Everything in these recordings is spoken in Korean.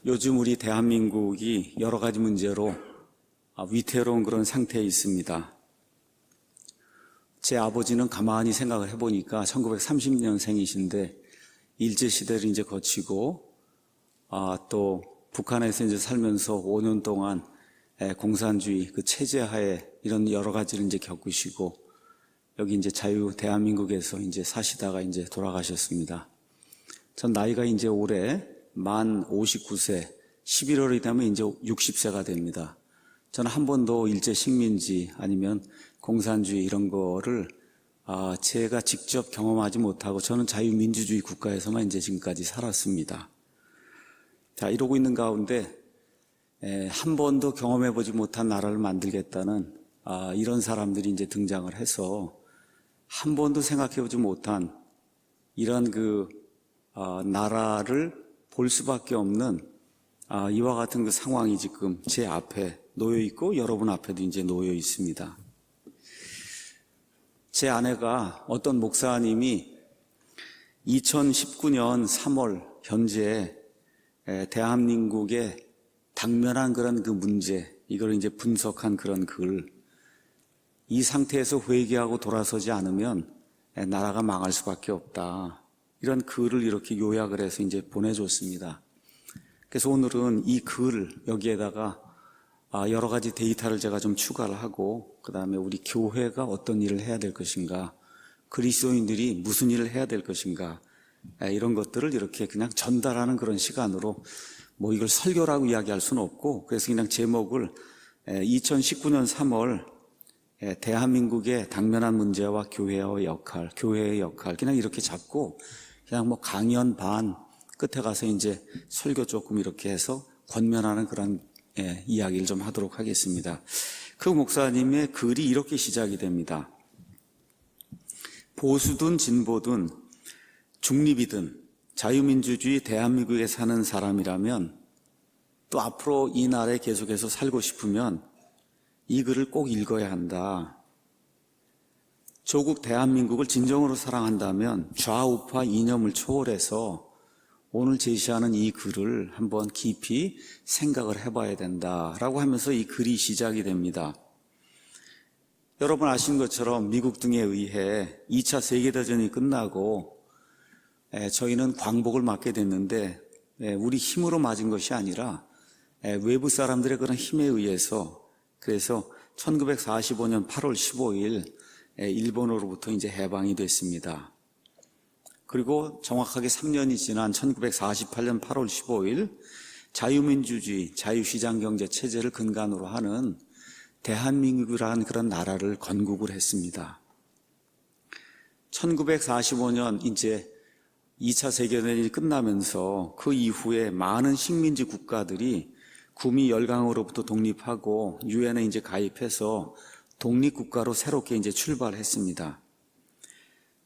요즘 우리 대한민국이 여러 가지 문제로 위태로운 그런 상태에 있습니다. 제 아버지는 가만히 생각을 해보니까 1930년생이신데 일제시대를 이제 거치고 또 북한에서 이제 살면서 5년 동안 공산주의 그 체제하에 이런 여러 가지를 이제 겪으시고 여기 이제 자유 대한민국에서 이제 사시다가 이제 돌아가셨습니다. 전 나이가 이제 올해 만 59세, 11월이 되면 이제 60세가 됩니다. 저는 한 번도 일제 식민지 아니면 공산주의 이런 거를 제가 직접 경험하지 못하고 저는 자유민주주의 국가에서만 이제 지금까지 살았습니다. 자, 이러고 있는 가운데 한 번도 경험해보지 못한 나라를 만들겠다는 이런 사람들이 이제 등장을 해서 한 번도 생각해보지 못한 이런 나라를 볼 수밖에 없는 이와 같은 그 상황이 지금 제 앞에 놓여 있고 여러분 앞에도 이제 놓여 있습니다. 제 아내가 어떤 목사님이 2019년 3월 현재 대한민국의 당면한 그런 그 문제, 이걸 이제 분석한 그런 글, 이 상태에서 회개하고 돌아서지 않으면 나라가 망할 수밖에 없다. 이런 글을 이렇게 요약을 해서 이제 보내줬습니다. 그래서 오늘은 이 글 여기에다가 여러 가지 데이터를 제가 좀 추가를 하고 그 다음에 우리 교회가 어떤 일을 해야 될 것인가, 그리스도인들이 무슨 일을 해야 될 것인가, 이런 것들을 이렇게 그냥 전달하는 그런 시간으로 뭐 이걸 설교라고 이야기할 수는 없고 그래서 그냥 제목을 2019년 3월 대한민국의 당면한 문제와 교회의 역할 그냥 이렇게 잡고 그냥 뭐 강연 반 끝에 가서 이제 설교 조금 이렇게 해서 권면하는 그런 이야기를 좀 하도록 하겠습니다. 그 목사님의 글이 이렇게 시작이 됩니다. 보수든 진보든 중립이든 자유민주주의 대한민국에 사는 사람이라면 또 앞으로 이 나라에 계속해서 살고 싶으면 이 글을 꼭 읽어야 한다. 조국 대한민국을 진정으로 사랑한다면 좌우파 이념을 초월해서 오늘 제시하는 이 글을 한번 깊이 생각을 해봐야 된다라고 하면서 이 글이 시작이 됩니다. 여러분 아시는 것처럼 미국 등에 의해 2차 세계대전이 끝나고 저희는 광복을 맞게 됐는데 우리 힘으로 맞은 것이 아니라 외부 사람들의 그런 힘에 의해서, 그래서 1945년 8월 15일 일본으로부터 이제 해방이 됐습니다. 그리고 정확하게 3년이 지난 1948년 8월 15일 자유민주주의, 자유시장경제 체제를 근간으로 하는 대한민국이라는 그런 나라를 건국을 했습니다. 1945년 이제 2차 세계대전이 끝나면서 그 이후에 많은 식민지 국가들이 구미 열강으로부터 독립하고 유엔에 이제 가입해서 독립국가로 새롭게 이제 출발했습니다.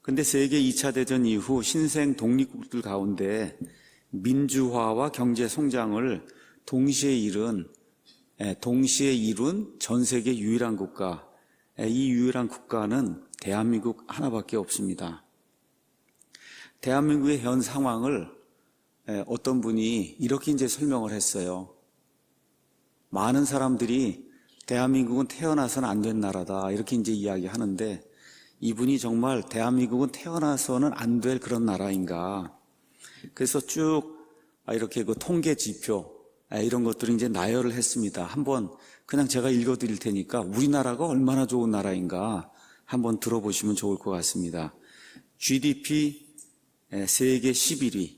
근데 세계 2차 대전 이후 신생 독립국들 가운데 민주화와 경제 성장을 동시에 이룬 전 세계 유일한 국가, 이 유일한 국가는 대한민국 하나밖에 없습니다. 대한민국의 현 상황을 어떤 분이 이렇게 이제 설명을 했어요. 많은 사람들이 대한민국은 태어나서는 안 된 나라다 이렇게 이제 이야기하는데 이분이 정말 대한민국은 태어나서는 안 될 그런 나라인가. 그래서 쭉 이렇게 그 통계 지표 이런 것들을 이제 나열을 했습니다. 한번 그냥 제가 읽어드릴 테니까 우리나라가 얼마나 좋은 나라인가 한번 들어보시면 좋을 것 같습니다. GDP 세계 11위,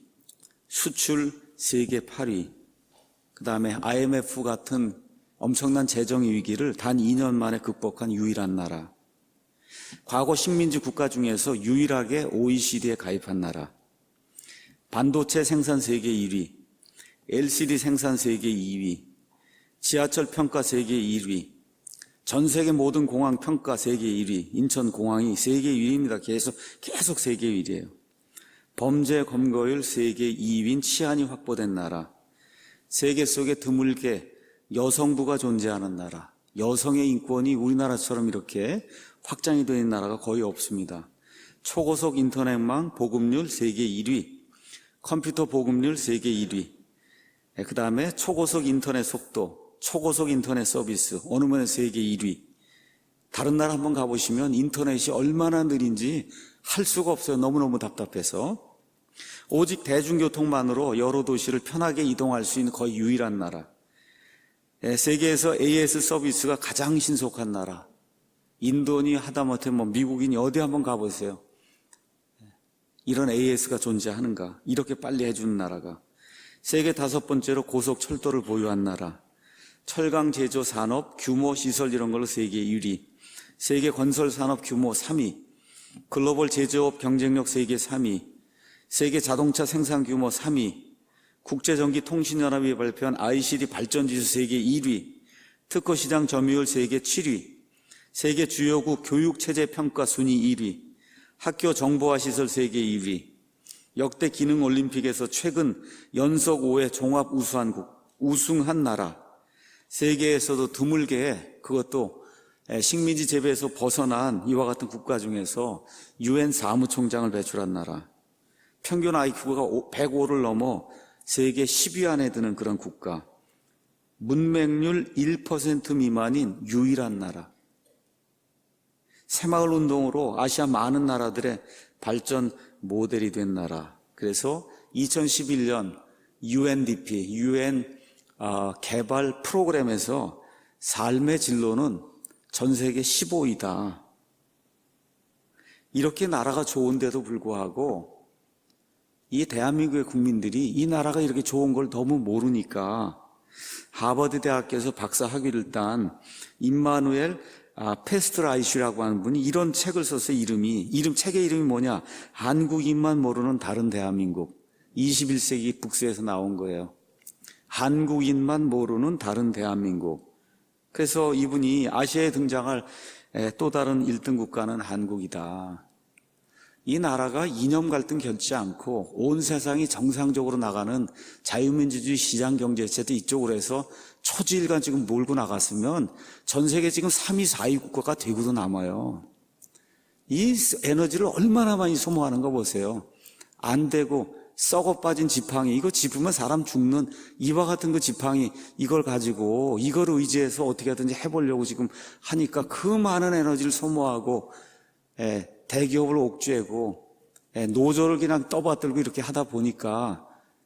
수출 세계 8위, 그 다음에 IMF 같은 엄청난 재정 위기를 단 2년 만에 극복한 유일한 나라, 과거 식민지 국가 중에서 유일하게 OECD에 가입한 나라, 반도체 생산 세계 1위, LCD 생산 세계 2위, 지하철 평가 세계 1위, 전 세계 모든 공항 평가 세계 1위, 인천공항이 세계 1위입니다. 계속 세계 1위예요. 범죄 검거율 세계 2위인 치안이 확보된 나라, 세계 속에 드물게 여성부가 존재하는 나라, 여성의 인권이 우리나라처럼 이렇게 확장이 되는 나라가 거의 없습니다. 초고속 인터넷망 보급률 세계 1위, 컴퓨터 보급률 세계 1위, 그 다음에 초고속 인터넷 속도, 초고속 인터넷 서비스, 어느 면에 세계 1위. 다른 나라 한번 가보시면 인터넷이 얼마나 느린지 할 수가 없어요. 너무너무 답답해서. 오직 대중교통만으로 여러 도시를 편하게 이동할 수 있는 거의 유일한 나라. 세계에서 AS 서비스가 가장 신속한 나라. 인도니 하다못해 미국이니 어디 한번 가보세요. 이런 AS가 존재하는가? 이렇게 빨리 해주는 나라가. 세계 5번째로 고속철도를 보유한 나라. 철강 제조 산업, 규모, 시설 이런 걸로 세계 1위. 세계 건설 산업 규모 3위. 글로벌 제조업 경쟁력 세계 3위. 세계 자동차 생산 규모 3위. 국제전기통신연합이 발표한 ICT 발전지수 세계 1위. 특허시장 점유율 세계 7위. 세계 주요국 교육체제 평가 순위 1위. 학교 정보화 시설 세계 2위. 역대 기능 올림픽에서 최근 연속 5회 종합 우승한 나라. 세계에서도 드물게 그것도 식민지 재배에서 벗어난 이와 같은 국가 중에서 UN 사무총장을 배출한 나라. 평균 IQ가 105를 넘어 세계 10위 안에 드는 그런 국가. 문맹률 1% 미만인 유일한 나라. 새마을 운동으로 아시아 많은 나라들의 발전 모델이 된 나라. 그래서 2011년 UNDP, UN 개발 프로그램에서 삶의 진로는 전 세계 15위다. 이렇게 나라가 좋은데도 불구하고 이 대한민국의 국민들이 이 나라가 이렇게 좋은 걸 너무 모르니까 하버드 대학교에서 박사 학위를 딴 임마누엘 페스트라이슈라고 하는 분이 이런 책을 썼어요. 책의 이름이 뭐냐? 한국인만 모르는 다른 대한민국. 21세기 북스에서 나온 거예요. 한국인만 모르는 다른 대한민국. 그래서 이분이 아시아에 등장할 또 다른 1등 국가는 한국이다. 이 나라가 이념 갈등 겪지 않고 온 세상이 정상적으로 나가는 자유민주주의 시장경제체도 이쪽으로 해서 초지일간 지금 몰고 나갔으면 전 세계 지금 3위, 4위 국가가 되고도 남아요. 이 에너지를 얼마나 많이 소모하는 거 보세요. 안 되고 썩어 빠진 지팡이, 이거 짚으면 사람 죽는 이와 같은 그 지팡이, 이걸 가지고 이걸 의지해서 어떻게 하든지 해보려고 지금 하니까 그 많은 에너지를 소모하고 대기업을 옥죄고 노조를 그냥 떠받들고 이렇게 하다 보니까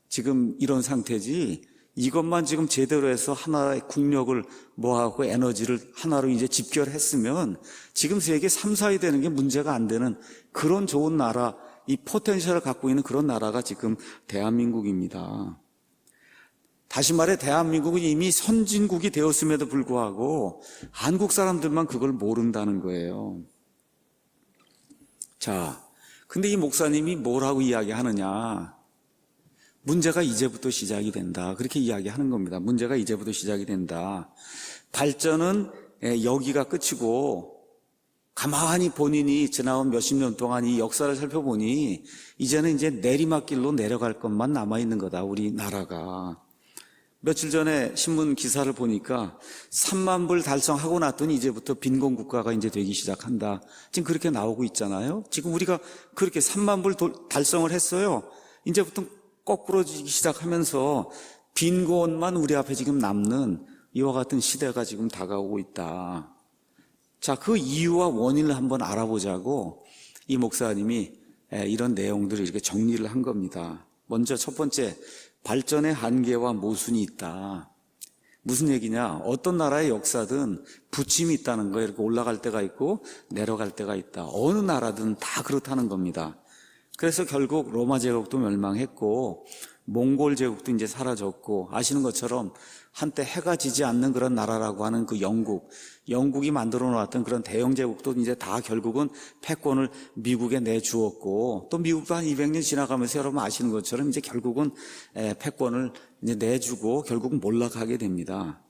지금 이런 상태지, 이것만 지금 제대로 해서 하나의 국력을 모아갖고 에너지를 하나로 이제 집결했으면 지금 세계 3, 4위 되는 게 문제가 안 되는 그런 좋은 나라, 이 포텐셜을 갖고 있는 그런 나라가 지금 대한민국입니다. 다시 말해 대한민국은 이미 선진국이 되었음에도 불구하고 한국 사람들만 그걸 모른다는 거예요. 자, 근데 이 목사님이 뭐라고 이야기하느냐? 문제가 이제부터 시작이 된다. 그렇게 이야기하는 겁니다. 문제가 이제부터 시작이 된다. 발전은 여기가 끝이고 가만히 본인이 지나온 몇십 년 동안 이 역사를 살펴보니 이제는 이제 내리막길로 내려갈 것만 남아있는 거다, 우리나라가. 며칠 전에 신문 기사를 보니까 3만 불 달성하고 났더니 이제부터 빈곤 국가가 이제 되기 시작한다. 지금 그렇게 나오고 있잖아요. 지금 우리가 그렇게 3만 불 달성을 했어요. 이제부터 거꾸로지기 시작하면서 빈곤만 우리 앞에 지금 남는 이와 같은 시대가 지금 다가오고 있다. 자, 그 이유와 원인을 한번 알아보자고 이 목사님이 이런 내용들을 이렇게 정리를 한 겁니다. 먼저 첫 번째, 발전의 한계와 모순이 있다. 무슨 얘기냐? 어떤 나라의 역사든 부침이 있다는 거예요. 이렇게 올라갈 때가 있고 내려갈 때가 있다. 어느 나라든 다 그렇다는 겁니다. 그래서 결국 로마 제국도 멸망했고 몽골 제국도 이제 사라졌고, 아시는 것처럼 한때 해가 지지 않는 그런 나라라고 하는 그 영국이 만들어 놓았던 그런 대영 제국도 이제 다 결국은 패권을 미국에 내주었고, 또 미국도 한 200년 지나가면서 여러분 아시는 것처럼 이제 결국은 패권을 이제 내주고 결국은 몰락하게 됩니다.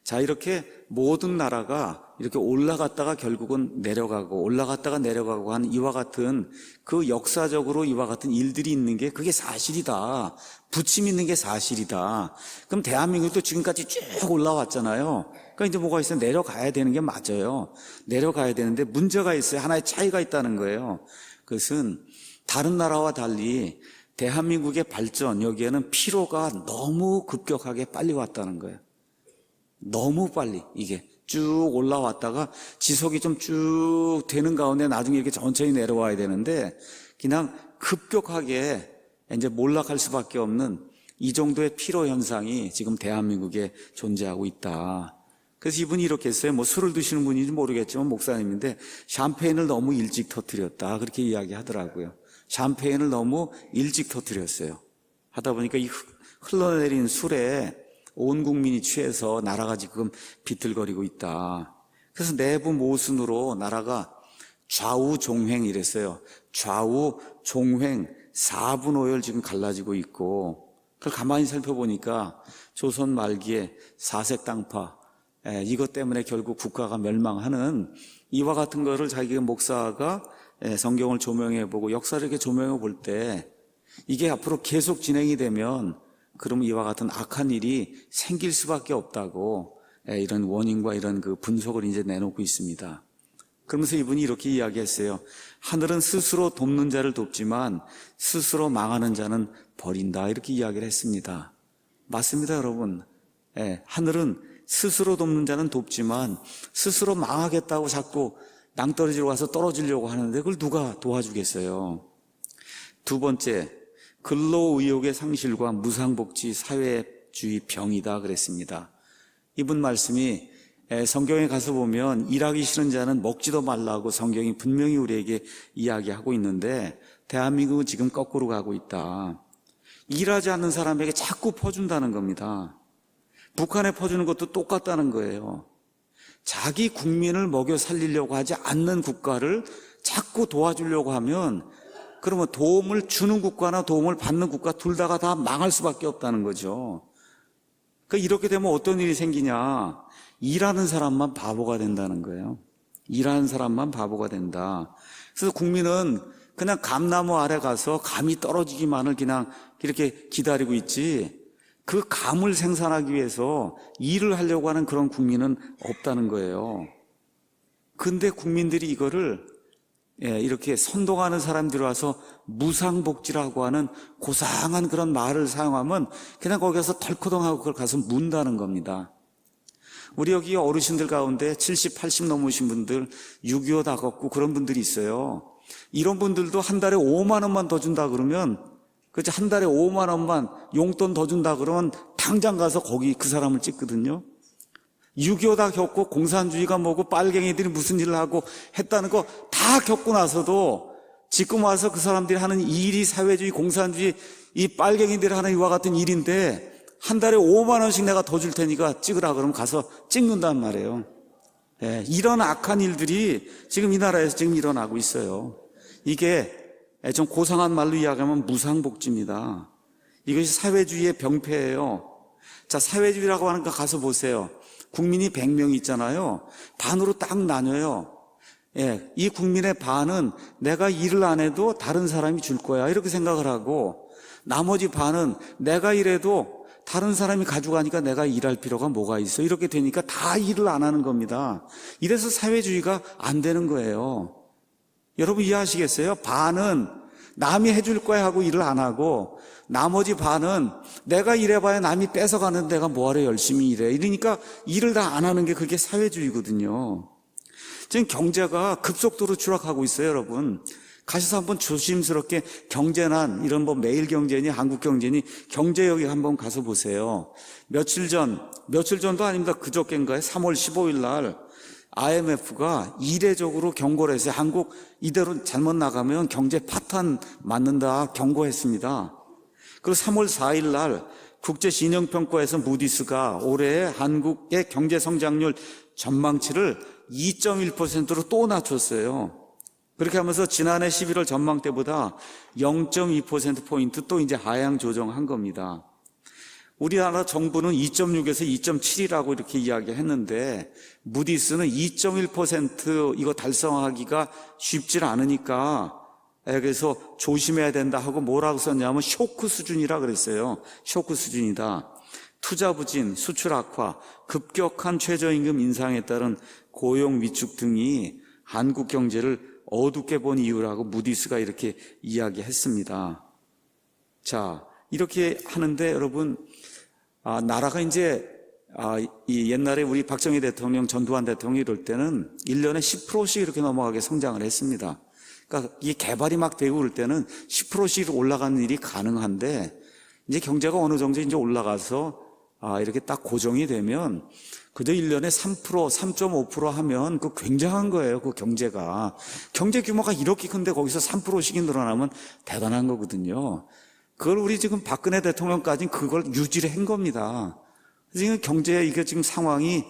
자, 이렇게 모든 나라가 이렇게 올라갔다가 결국은 내려가고 올라갔다가 내려가고 하는 이와 같은 그 역사적으로 이와 같은 일들이 있는 게 그게 사실이다. 부침이 있는 게 사실이다. 그럼 대한민국도 지금까지 쭉 올라왔잖아요. 그러니까 이제 뭐가 있어요? 내려가야 되는 게 맞아요. 내려가야 되는데 문제가 있어요. 하나의 차이가 있다는 거예요. 그것은 다른 나라와 달리 대한민국의 발전, 여기에는 피로가 너무 급격하게 빨리 왔다는 거예요. 너무 빨리 이게 쭉 올라왔다가 지속이 좀 쭉 되는 가운데 나중에 이렇게 천천히 내려와야 되는데 그냥 급격하게 이제 몰락할 수밖에 없는 이 정도의 피로 현상이 지금 대한민국에 존재하고 있다. 그래서 이분이 이렇게 했어요. 뭐 술을 드시는 분인지 모르겠지만 목사님인데 샴페인을 너무 일찍 터뜨렸다. 그렇게 이야기하더라고요. 샴페인을 너무 일찍 터뜨렸어요. 하다 보니까 이 흘러내린 술에 온 국민이 취해서 나라가 지금 비틀거리고 있다. 그래서 내부 모순으로 나라가 좌우 종횡 이랬어요. 좌우 종횡 4분 5열 지금 갈라지고 있고, 그걸 가만히 살펴보니까 조선 말기에 사색당파, 이것 때문에 결국 국가가 멸망하는 이와 같은 거를 자기 목사가 성경을 조명해보고 역사를 이렇게 조명해볼 때 이게 앞으로 계속 진행이 되면 그러면 이와 같은 악한 일이 생길 수밖에 없다고 이런 원인과 이런 그 분석을 이제 내놓고 있습니다. 그러면서 이분이 이렇게 이야기했어요. 하늘은 스스로 돕는 자를 돕지만 스스로 망하는 자는 버린다. 이렇게 이야기를 했습니다. 맞습니다, 여러분. 하늘은 스스로 돕는 자는 돕지만 스스로 망하겠다고 자꾸 낭떠러지로 가서 떨어지려고 하는데 그걸 누가 도와주겠어요? 두 번째, 근로의욕의 상실과 무상복지 사회주의 병이다 그랬습니다. 이분 말씀이 성경에 가서 보면 일하기 싫은 자는 먹지도 말라고 성경이 분명히 우리에게 이야기하고 있는데 대한민국은 지금 거꾸로 가고 있다. 일하지 않는 사람에게 자꾸 퍼준다는 겁니다. 북한에 퍼주는 것도 똑같다는 거예요. 자기 국민을 먹여 살리려고 하지 않는 국가를 자꾸 도와주려고 하면 그러면 도움을 주는 국가나 도움을 받는 국가 둘 다가 다 망할 수밖에 없다는 거죠. 그러니까 이렇게 되면 어떤 일이 생기냐? 일하는 사람만 바보가 된다는 거예요. 일하는 사람만 바보가 된다. 그래서 국민은 그냥 감나무 아래 가서 감이 떨어지기만을 그냥 이렇게 기다리고 있지 그 감을 생산하기 위해서 일을 하려고 하는 그런 국민은 없다는 거예요. 근데 국민들이 이거를 이렇게 선동하는 사람들이 와서 무상복지라고 하는 고상한 그런 말을 사용하면 그냥 거기 가서 덜커덩하고 그걸 가서 문다는 겁니다. 우리 여기 어르신들 가운데 70, 80 넘으신 분들 6.25 다 걷고 그런 분들이 있어요. 이런 분들도 한 달에 5만 원만 더 준다 그러면 그렇지 한 달에 5만 원만 용돈 더 준다 그러면 당장 가서 거기 그 사람을 찍거든요. 6.25 다 겪고 공산주의가 뭐고 빨갱이들이 무슨 일을 하고 했다는 거 다 겪고 나서도 지금 와서 그 사람들이 하는 일이 사회주의, 공산주의, 이 빨갱이들이 하는 이와 같은 일인데 한 달에 5만 원씩 내가 더 줄 테니까 찍으라 그러면 가서 찍는단 말이에요. 이런 악한 일들이 지금 이 나라에서 지금 일어나고 있어요. 이게 좀 고상한 말로 이야기하면 무상복지입니다. 이것이 사회주의의 병폐예요. 자, 사회주의라고 하는 거 가서 보세요. 국민이 100명 있잖아요. 반으로 딱 나뉘어요. 이 국민의 반은 내가 일을 안 해도 다른 사람이 줄 거야 이렇게 생각을 하고 나머지 반은 내가 일해도 다른 사람이 가져가니까 내가 일할 필요가 뭐가 있어 이렇게 되니까 다 일을 안 하는 겁니다. 이래서 사회주의가 안 되는 거예요. 여러분 이해하시겠어요? 반은 남이 해줄 거야 하고 일을 안 하고 나머지 반은 내가 일해봐야 남이 뺏어가는데 내가 뭐하러 열심히 일해 이러니까 일을 다 안 하는 게 그게 사회주의거든요. 지금 경제가 급속도로 추락하고 있어요, 여러분. 가셔서 한번 조심스럽게 경제난 이런 뭐 매일경제니 한국경제니 경제역에 한번 가서 보세요. 며칠 전도 아닙니다. 그저께인가요? 3월 15일 날 IMF가 이례적으로 경고를 했어요. 한국 이대로 잘못 나가면 경제 파탄 맞는다 경고했습니다. 그리고 3월 4일 날 국제신용평가에서 무디스가 올해 한국의 경제성장률 전망치를 2.1%로 또 낮췄어요. 그렇게 하면서 지난해 11월 전망 때보다 0.2%포인트 또 이제 하향 조정한 겁니다. 우리나라 정부는 2.6에서 2.7이라고 이렇게 이야기했는데 무디스는 2.1% 이거 달성하기가 쉽지 않으니까 그래서 조심해야 된다 하고 뭐라고 썼냐면 쇼크 수준이라 그랬어요. 쇼크 수준이다. 투자 부진, 수출 악화, 급격한 최저임금 인상에 따른 고용 위축 등이 한국 경제를 어둡게 본 이유라고 무디스가 이렇게 이야기했습니다. 자, 이렇게 하는데 여러분, 나라가 이제, 이 옛날에 우리 박정희 대통령, 전두환 대통령 이럴 때는 1년에 10%씩 이렇게 넘어가게 성장을 했습니다. 그러니까 이 개발이 막 되고 그럴 때는 10%씩 올라가는 일이 가능한데, 이제 경제가 어느 정도 이제 올라가서, 이렇게 딱 고정이 되면, 그저 1년에 3%, 3.5% 하면 그 굉장한 거예요, 그 경제가. 경제 규모가 이렇게 큰데 거기서 3%씩 늘어나면 대단한 거거든요. 그걸 우리 지금 박근혜 대통령까지는 그걸 유지를 한 겁니다. 지금 경제 이게 지금 상황이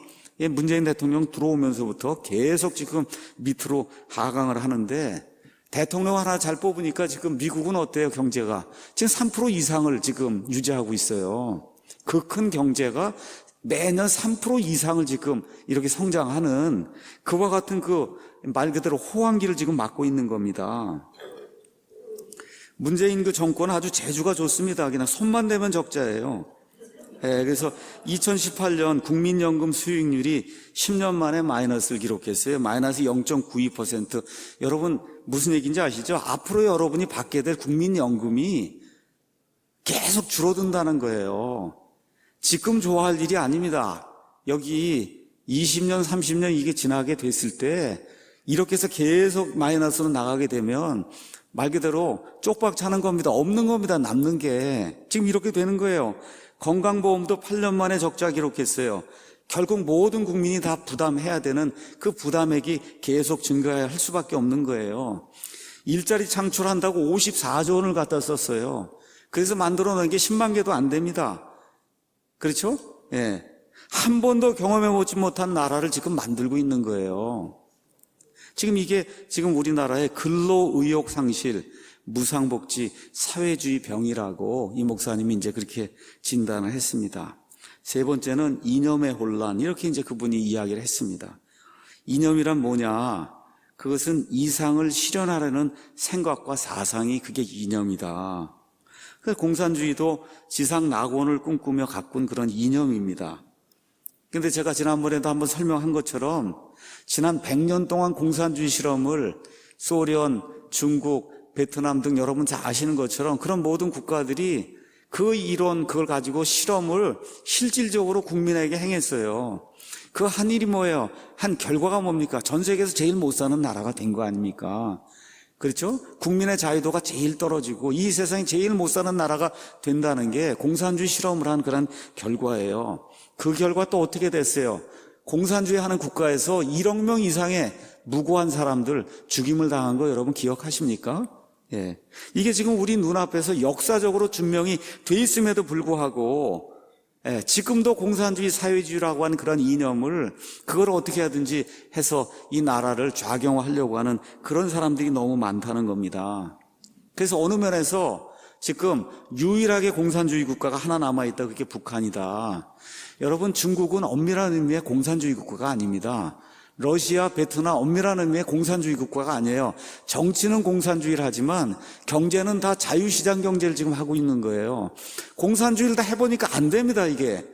문재인 대통령 들어오면서부터 계속 지금 밑으로 하강을 하는데 대통령 하나 잘 뽑으니까 지금 미국은 어때요, 경제가? 지금 3% 이상을 지금 유지하고 있어요. 그 큰 경제가 매년 3% 이상을 지금 이렇게 성장하는 그와 같은 그 말 그대로 호황기를 지금 맞고 있는 겁니다. 문재인 그 정권은 아주 재주가 좋습니다. 그냥 손만 대면 적자예요. 그래서 2018년 국민연금 수익률이 10년 만에 마이너스를 기록했어요. 마이너스 0.92%. 여러분 무슨 얘기인지 아시죠? 앞으로 여러분이 받게 될 국민연금이 계속 줄어든다는 거예요. 지금 좋아할 일이 아닙니다. 여기 20년, 30년 이게 지나게 됐을 때 이렇게 해서 계속 마이너스로 나가게 되면 말 그대로 쪽박 차는 겁니다. 없는 겁니다. 남는 게. 지금 이렇게 되는 거예요. 건강보험도 8년 만에 적자 기록했어요. 결국 모든 국민이 다 부담해야 되는 그 부담액이 계속 증가할 수밖에 없는 거예요. 일자리 창출한다고 54조 원을 갖다 썼어요. 그래서 만들어낸 게 10만 개도 안 됩니다. 그렇죠? 예. 한 번도 경험해보지 못한 나라를 지금 만들고 있는 거예요. 지금 이게 지금 우리나라의 근로의욕 상실, 무상복지, 사회주의 병이라고 이 목사님이 이제 그렇게 진단을 했습니다. 세 번째는 이념의 혼란, 이렇게 이제 그분이 이야기를 했습니다. 이념이란 뭐냐? 그것은 이상을 실현하려는 생각과 사상이 그게 이념이다. 그래서 공산주의도 지상 낙원을 꿈꾸며 가꾼 그런 이념입니다. 그런데 제가 지난번에도 한번 설명한 것처럼 지난 100년 동안 공산주의 실험을 소련, 중국, 베트남 등 여러분 잘 아시는 것처럼 그런 모든 국가들이 그 이론, 그걸 가지고 실험을 실질적으로 국민에게 행했어요. 그 한 일이 뭐예요? 한 결과가 뭡니까? 전 세계에서 제일 못 사는 나라가 된 거 아닙니까? 그렇죠? 국민의 자유도가 제일 떨어지고 이 세상에 제일 못 사는 나라가 된다는 게 공산주의 실험을 한 그런 결과예요. 그 결과 또 어떻게 됐어요? 공산주의 하는 국가에서 1억 명 이상의 무고한 사람들 죽임을 당한 거 여러분 기억하십니까? 예. 이게 지금 우리 눈앞에서 역사적으로 증명이 돼 있음에도 불구하고 지금도 공산주의 사회주의라고 하는 그런 이념을 그걸 어떻게 하든지 해서 이 나라를 좌경화하려고 하는 그런 사람들이 너무 많다는 겁니다. 그래서 어느 면에서 지금 유일하게 공산주의 국가가 하나 남아있다, 그게 북한이다. 여러분, 중국은 엄밀한 의미의 공산주의 국가가 아닙니다. 러시아, 베트남 엄밀한 의미의 공산주의 국가가 아니에요. 정치는 공산주의를 하지만 경제는 다 자유시장 경제를 지금 하고 있는 거예요. 공산주의를 다 해보니까 안 됩니다, 이게.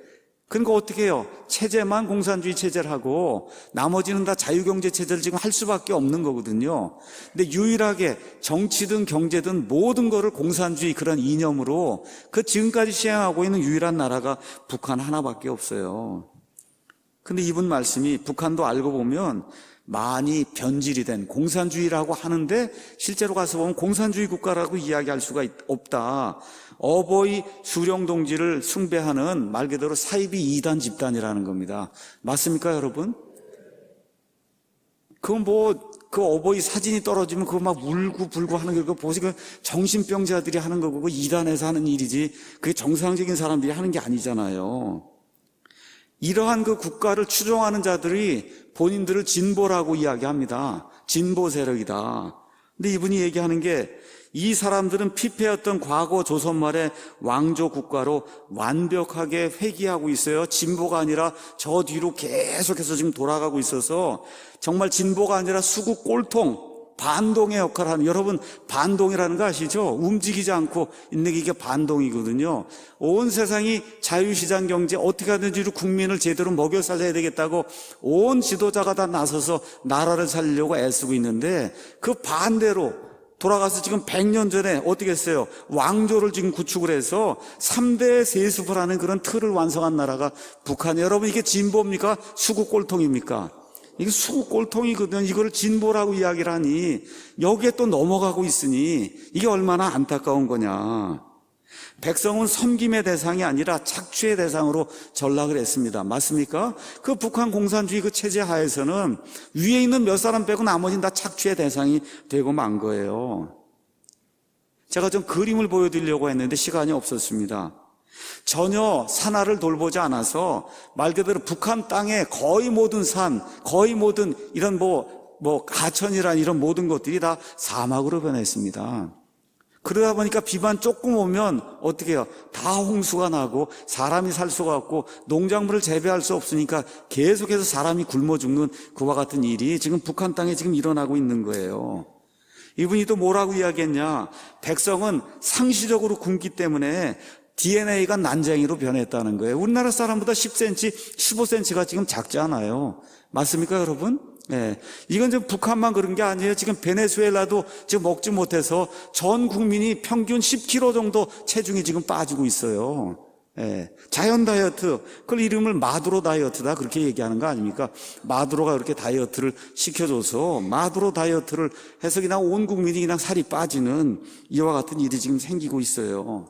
그러니까 어떻게 해요? 체제만 공산주의 체제를 하고 나머지는 다 자유경제 체제를 지금 할 수밖에 없는 거거든요. 근데 유일하게 정치든 경제든 모든 거를 공산주의 그런 이념으로 그 지금까지 시행하고 있는 유일한 나라가 북한 하나밖에 없어요. 근데 이분 말씀이 북한도 알고 보면 많이 변질이 된 공산주의라고 하는데 실제로 가서 보면 공산주의 국가라고 이야기할 수가 없다. 어버이 수령동지를 숭배하는 말 그대로 사이비 이단 집단이라는 겁니다. 맞습니까, 여러분? 그 어버이 사진이 떨어지면 그거 막 울고 불고 하는 거, 그거 보시고 정신병자들이 하는 거고, 그 이단에서 하는 일이지, 그게 정상적인 사람들이 하는 게 아니잖아요. 이러한 그 국가를 추종하는 자들이 본인들을 진보라고 이야기합니다. 진보 세력이다. 근데 이분이 얘기하는 게 이 사람들은 피폐했던 과거 조선 말의 왕조 국가로 완벽하게 회귀하고 있어요. 진보가 아니라 저 뒤로 계속해서 지금 돌아가고 있어서 정말 진보가 아니라 수구 꼴통, 반동의 역할을 하는, 여러분 반동이라는 거 아시죠? 움직이지 않고 있는 게 이게 반동이거든요. 온 세상이 자유시장 경제 어떻게 하든지 국민을 제대로 먹여 살려야 되겠다고 온 지도자가 다 나서서 나라를 살리려고 애쓰고 있는데 그 반대로 돌아가서 지금 100년 전에 어떻게 했어요? 왕조를 지금 구축을 해서 3대 세습을 하는 그런 틀을 완성한 나라가 북한이에요. 여러분, 이게 진보입니까? 수구 꼴통입니까? 이게 수구 꼴통이거든. 이걸 진보라고 이야기를 하니 여기에 또 넘어가고 있으니 이게 얼마나 안타까운 거냐. 백성은 섬김의 대상이 아니라 착취의 대상으로 전락을 했습니다. 맞습니까? 그 북한 공산주의 그 체제 하에서는 위에 있는 몇 사람 빼고 나머지는 다 착취의 대상이 되고 만 거예요. 제가 좀 그림을 보여드리려고 했는데 시간이 없었습니다. 전혀 산하를 돌보지 않아서 말 그대로 북한 땅의 거의 모든 산, 거의 모든 이런 가천이란 이런 모든 것들이 다 사막으로 변했습니다. 그러다 보니까 비만 조금 오면 어떻게 해요? 다 홍수가 나고 사람이 살 수가 없고 농작물을 재배할 수 없으니까 계속해서 사람이 굶어 죽는 그와 같은 일이 지금 북한 땅에 지금 일어나고 있는 거예요. 이분이 또 뭐라고 이야기했냐? 백성은 상시적으로 굶기 때문에 DNA가 난쟁이로 변했다는 거예요. 우리나라 사람보다 10cm, 15cm가 지금 작지 않아요. 맞습니까, 여러분? 네. 이건 지금 북한만 그런 게 아니에요. 지금 베네수엘라도 지금 먹지 못해서 전 국민이 평균 10kg 정도 체중이 지금 빠지고 있어요. 네. 자연 다이어트, 그걸 이름을 마두로 다이어트다 그렇게 얘기하는 거 아닙니까? 마두로가 그렇게 다이어트를 시켜줘서 마두로 다이어트를 해서 그냥 온 국민이 그냥 살이 빠지는 이와 같은 일이 지금 생기고 있어요.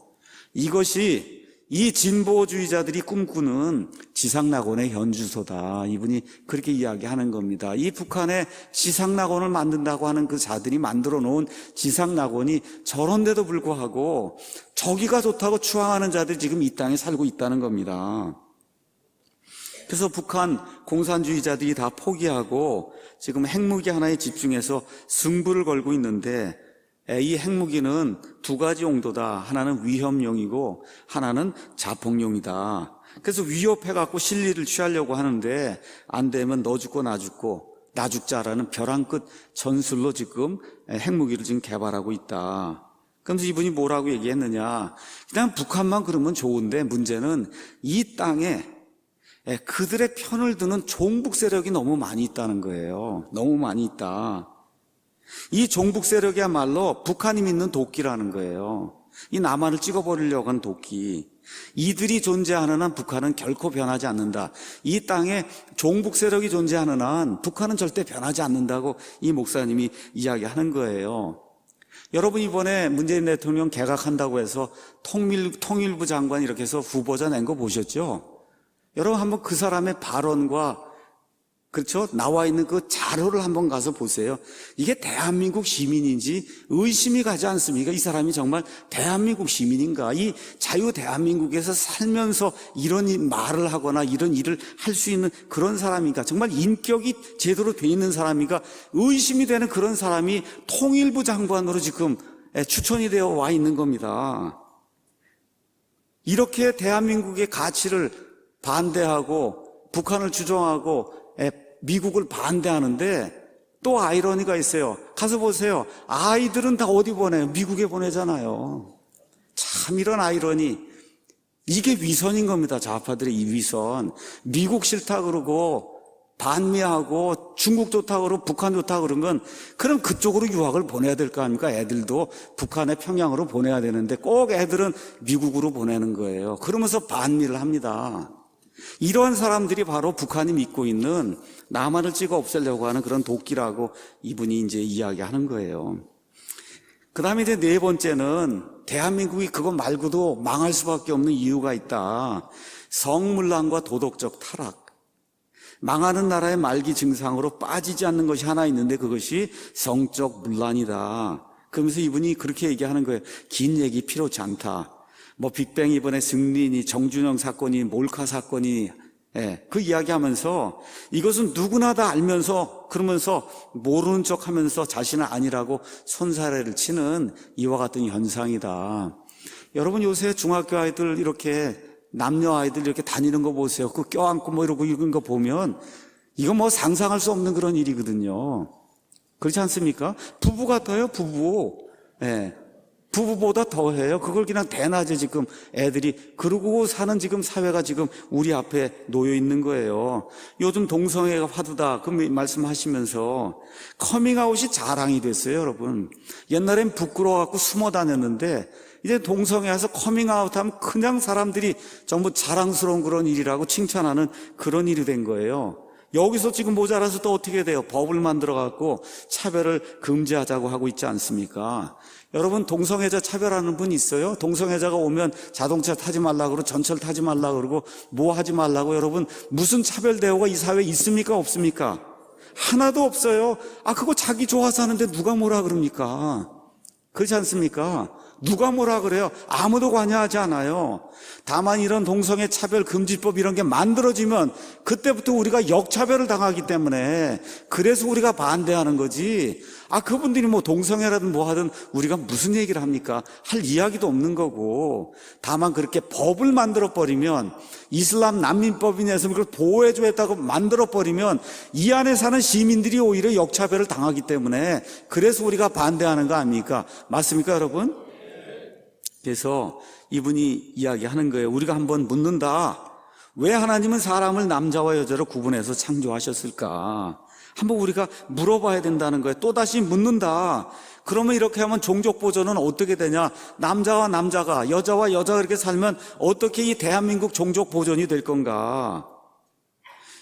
이것이 이 진보주의자들이 꿈꾸는 지상낙원의 현주소다. 이분이 그렇게 이야기하는 겁니다. 이 북한의 지상낙원을 만든다고 하는 그 자들이 만들어 놓은 지상낙원이 저런데도 불구하고 저기가 좋다고 추앙하는 자들이 지금 이 땅에 살고 있다는 겁니다. 그래서 북한 공산주의자들이 다 포기하고 지금 핵무기 하나에 집중해서 승부를 걸고 있는데 이 핵무기는 두 가지 용도다. 하나는 위협용이고 하나는 자폭용이다. 그래서 위협해갖고 실리를 취하려고 하는데 안 되면 너 죽고 나 죽고 나 죽자라는 벼랑 끝 전술로 지금 핵무기를 지금 개발하고 있다. 그러면서 이분이 뭐라고 얘기했느냐. 그냥 북한만 그러면 좋은데 문제는 이 땅에 그들의 편을 드는 종북 세력이 너무 많이 있다는 거예요. 너무 많이 있다. 이 종북 세력이야말로 북한이 믿는 도끼라는 거예요. 이 남한을 찍어버리려고 하는 도끼. 이들이 존재하는 한 북한은 결코 변하지 않는다. 이 땅에 종북 세력이 존재하는 한 북한은 절대 변하지 않는다고 이 목사님이 이야기하는 거예요. 여러분, 이번에 문재인 대통령 개각한다고 해서 통일부 장관 이렇게 해서 후보자 낸 거 보셨죠? 여러분 한번 그 사람의 발언과 그렇죠? 나와 있는 그 자료를 한번 가서 보세요. 이게 대한민국 시민인지 의심이 가지 않습니까? 이 사람이 정말 대한민국 시민인가? 이 자유 대한민국에서 살면서 이런 말을 하거나 이런 일을 할 수 있는 그런 사람인가? 정말 인격이 제대로 돼 있는 사람인가? 의심이 되는 그런 사람이 통일부 장관으로 지금 추천이 되어 와 있는 겁니다. 이렇게 대한민국의 가치를 반대하고 북한을 주장하고 미국을 반대하는데 또 아이러니가 있어요. 가서 보세요. 아이들은 다 어디 보내요? 미국에 보내잖아요. 참 이런 아이러니. 이게 위선인 겁니다. 좌파들의 이 위선. 미국 싫다 그러고 반미하고 중국 좋다 그러고 북한 좋다 그런 건 그럼 그쪽으로 유학을 보내야 될 거 아닙니까? 애들도 북한의 평양으로 보내야 되는데 꼭 애들은 미국으로 보내는 거예요. 그러면서 반미를 합니다. 이러한 사람들이 바로 북한이 믿고 있는 남한을 찍어 없애려고 하는 그런 도끼라고 이분이 이제 이야기하는 거예요. 그 다음에 이제 네 번째는 대한민국이 그것 말고도 망할 수밖에 없는 이유가 있다. 성문란과 도덕적 타락. 망하는 나라의 말기 증상으로 빠지지 않는 것이 하나 있는데 그것이 성적 문란이다. 그러면서 이분이 그렇게 얘기하는 거예요. 긴 얘기 필요치 않다. 빅뱅 이번에 승린이 정준영 사건이 몰카 사건이 그 이야기하면서 이것은 누구나 다 알면서 그러면서 모르는 척하면서 자신은 아니라고 손사래를 치는 이와 같은 현상이다. 여러분 요새 중학교 아이들 이렇게 남녀 아이들 이렇게 다니는 거 보세요. 그 껴안고 이러고 이런 거 보면 이거 상상할 수 없는 그런 일이거든요. 그렇지 않습니까? 부부 같아요, 부부. 부부보다 더해요. 그걸 그냥 대낮에 지금 애들이 그러고 사는 지금 사회가 지금 우리 앞에 놓여 있는 거예요. 요즘 동성애가 화두다 그 말씀하시면서 커밍아웃이 자랑이 됐어요, 여러분. 옛날엔 부끄러워갖고 숨어 다녔는데 이제 동성애 와서 커밍아웃하면 그냥 사람들이 전부 자랑스러운 그런 일이라고 칭찬하는 그런 일이 된 거예요. 여기서 지금 모자라서 또 어떻게 돼요? 법을 만들어갖고 차별을 금지하자고 하고 있지 않습니까? 여러분, 동성애자 차별하는 분 있어요? 동성애자가 오면 자동차 타지 말라고 그러고 전철 타지 말라고 그러고 뭐 하지 말라고. 여러분, 무슨 차별 대우가 이 사회에 있습니까? 없습니까? 하나도 없어요. 그거 자기 좋아서 하는데 누가 뭐라 그럽니까? 그렇지 않습니까? 누가 뭐라 그래요? 아무도 관여하지 않아요. 다만 이런 동성애 차별 금지법 이런 게 만들어지면 그때부터 우리가 역차별을 당하기 때문에 그래서 우리가 반대하는 거지. 그분들이 뭐 동성애라든 뭐 하든 우리가 무슨 얘기를 합니까? 할 이야기도 없는 거고. 다만 그렇게 법을 만들어버리면 이슬람 난민법이냐해서 그걸 보호해주겠다고 만들어버리면 이 안에 사는 시민들이 오히려 역차별을 당하기 때문에 그래서 우리가 반대하는 거 아닙니까? 맞습니까, 여러분? 그래서 이분이 이야기하는 거예요. 우리가 한번 묻는다. 왜 하나님은 사람을 남자와 여자로 구분해서 창조하셨을까? 한번 우리가 물어봐야 된다는 거예요. 또다시 묻는다. 그러면 이렇게 하면 종족 보존은 어떻게 되냐? 남자와 남자가, 여자와 여자가 이렇게 살면 어떻게 이 대한민국 종족 보존이 될 건가?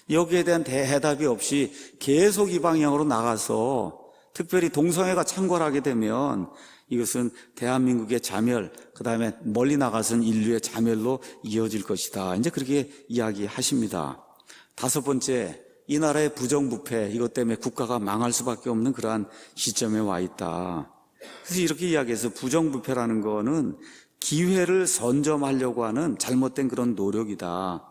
여기에 대한 대해답이 없이 계속 이 방향으로 나가서 특별히 동성애가 창궐하게 되면 이것은 대한민국의 자멸, 그 다음에 멀리 나가서는 인류의 자멸로 이어질 것이다. 이제 그렇게 이야기하십니다. 다섯 번째, 이 나라의 부정부패, 이것 때문에 국가가 망할 수밖에 없는 그러한 시점에 와 있다. 그래서 이렇게 이야기해서 부정부패라는 거는 기회를 선점하려고 하는 잘못된 그런 노력이다.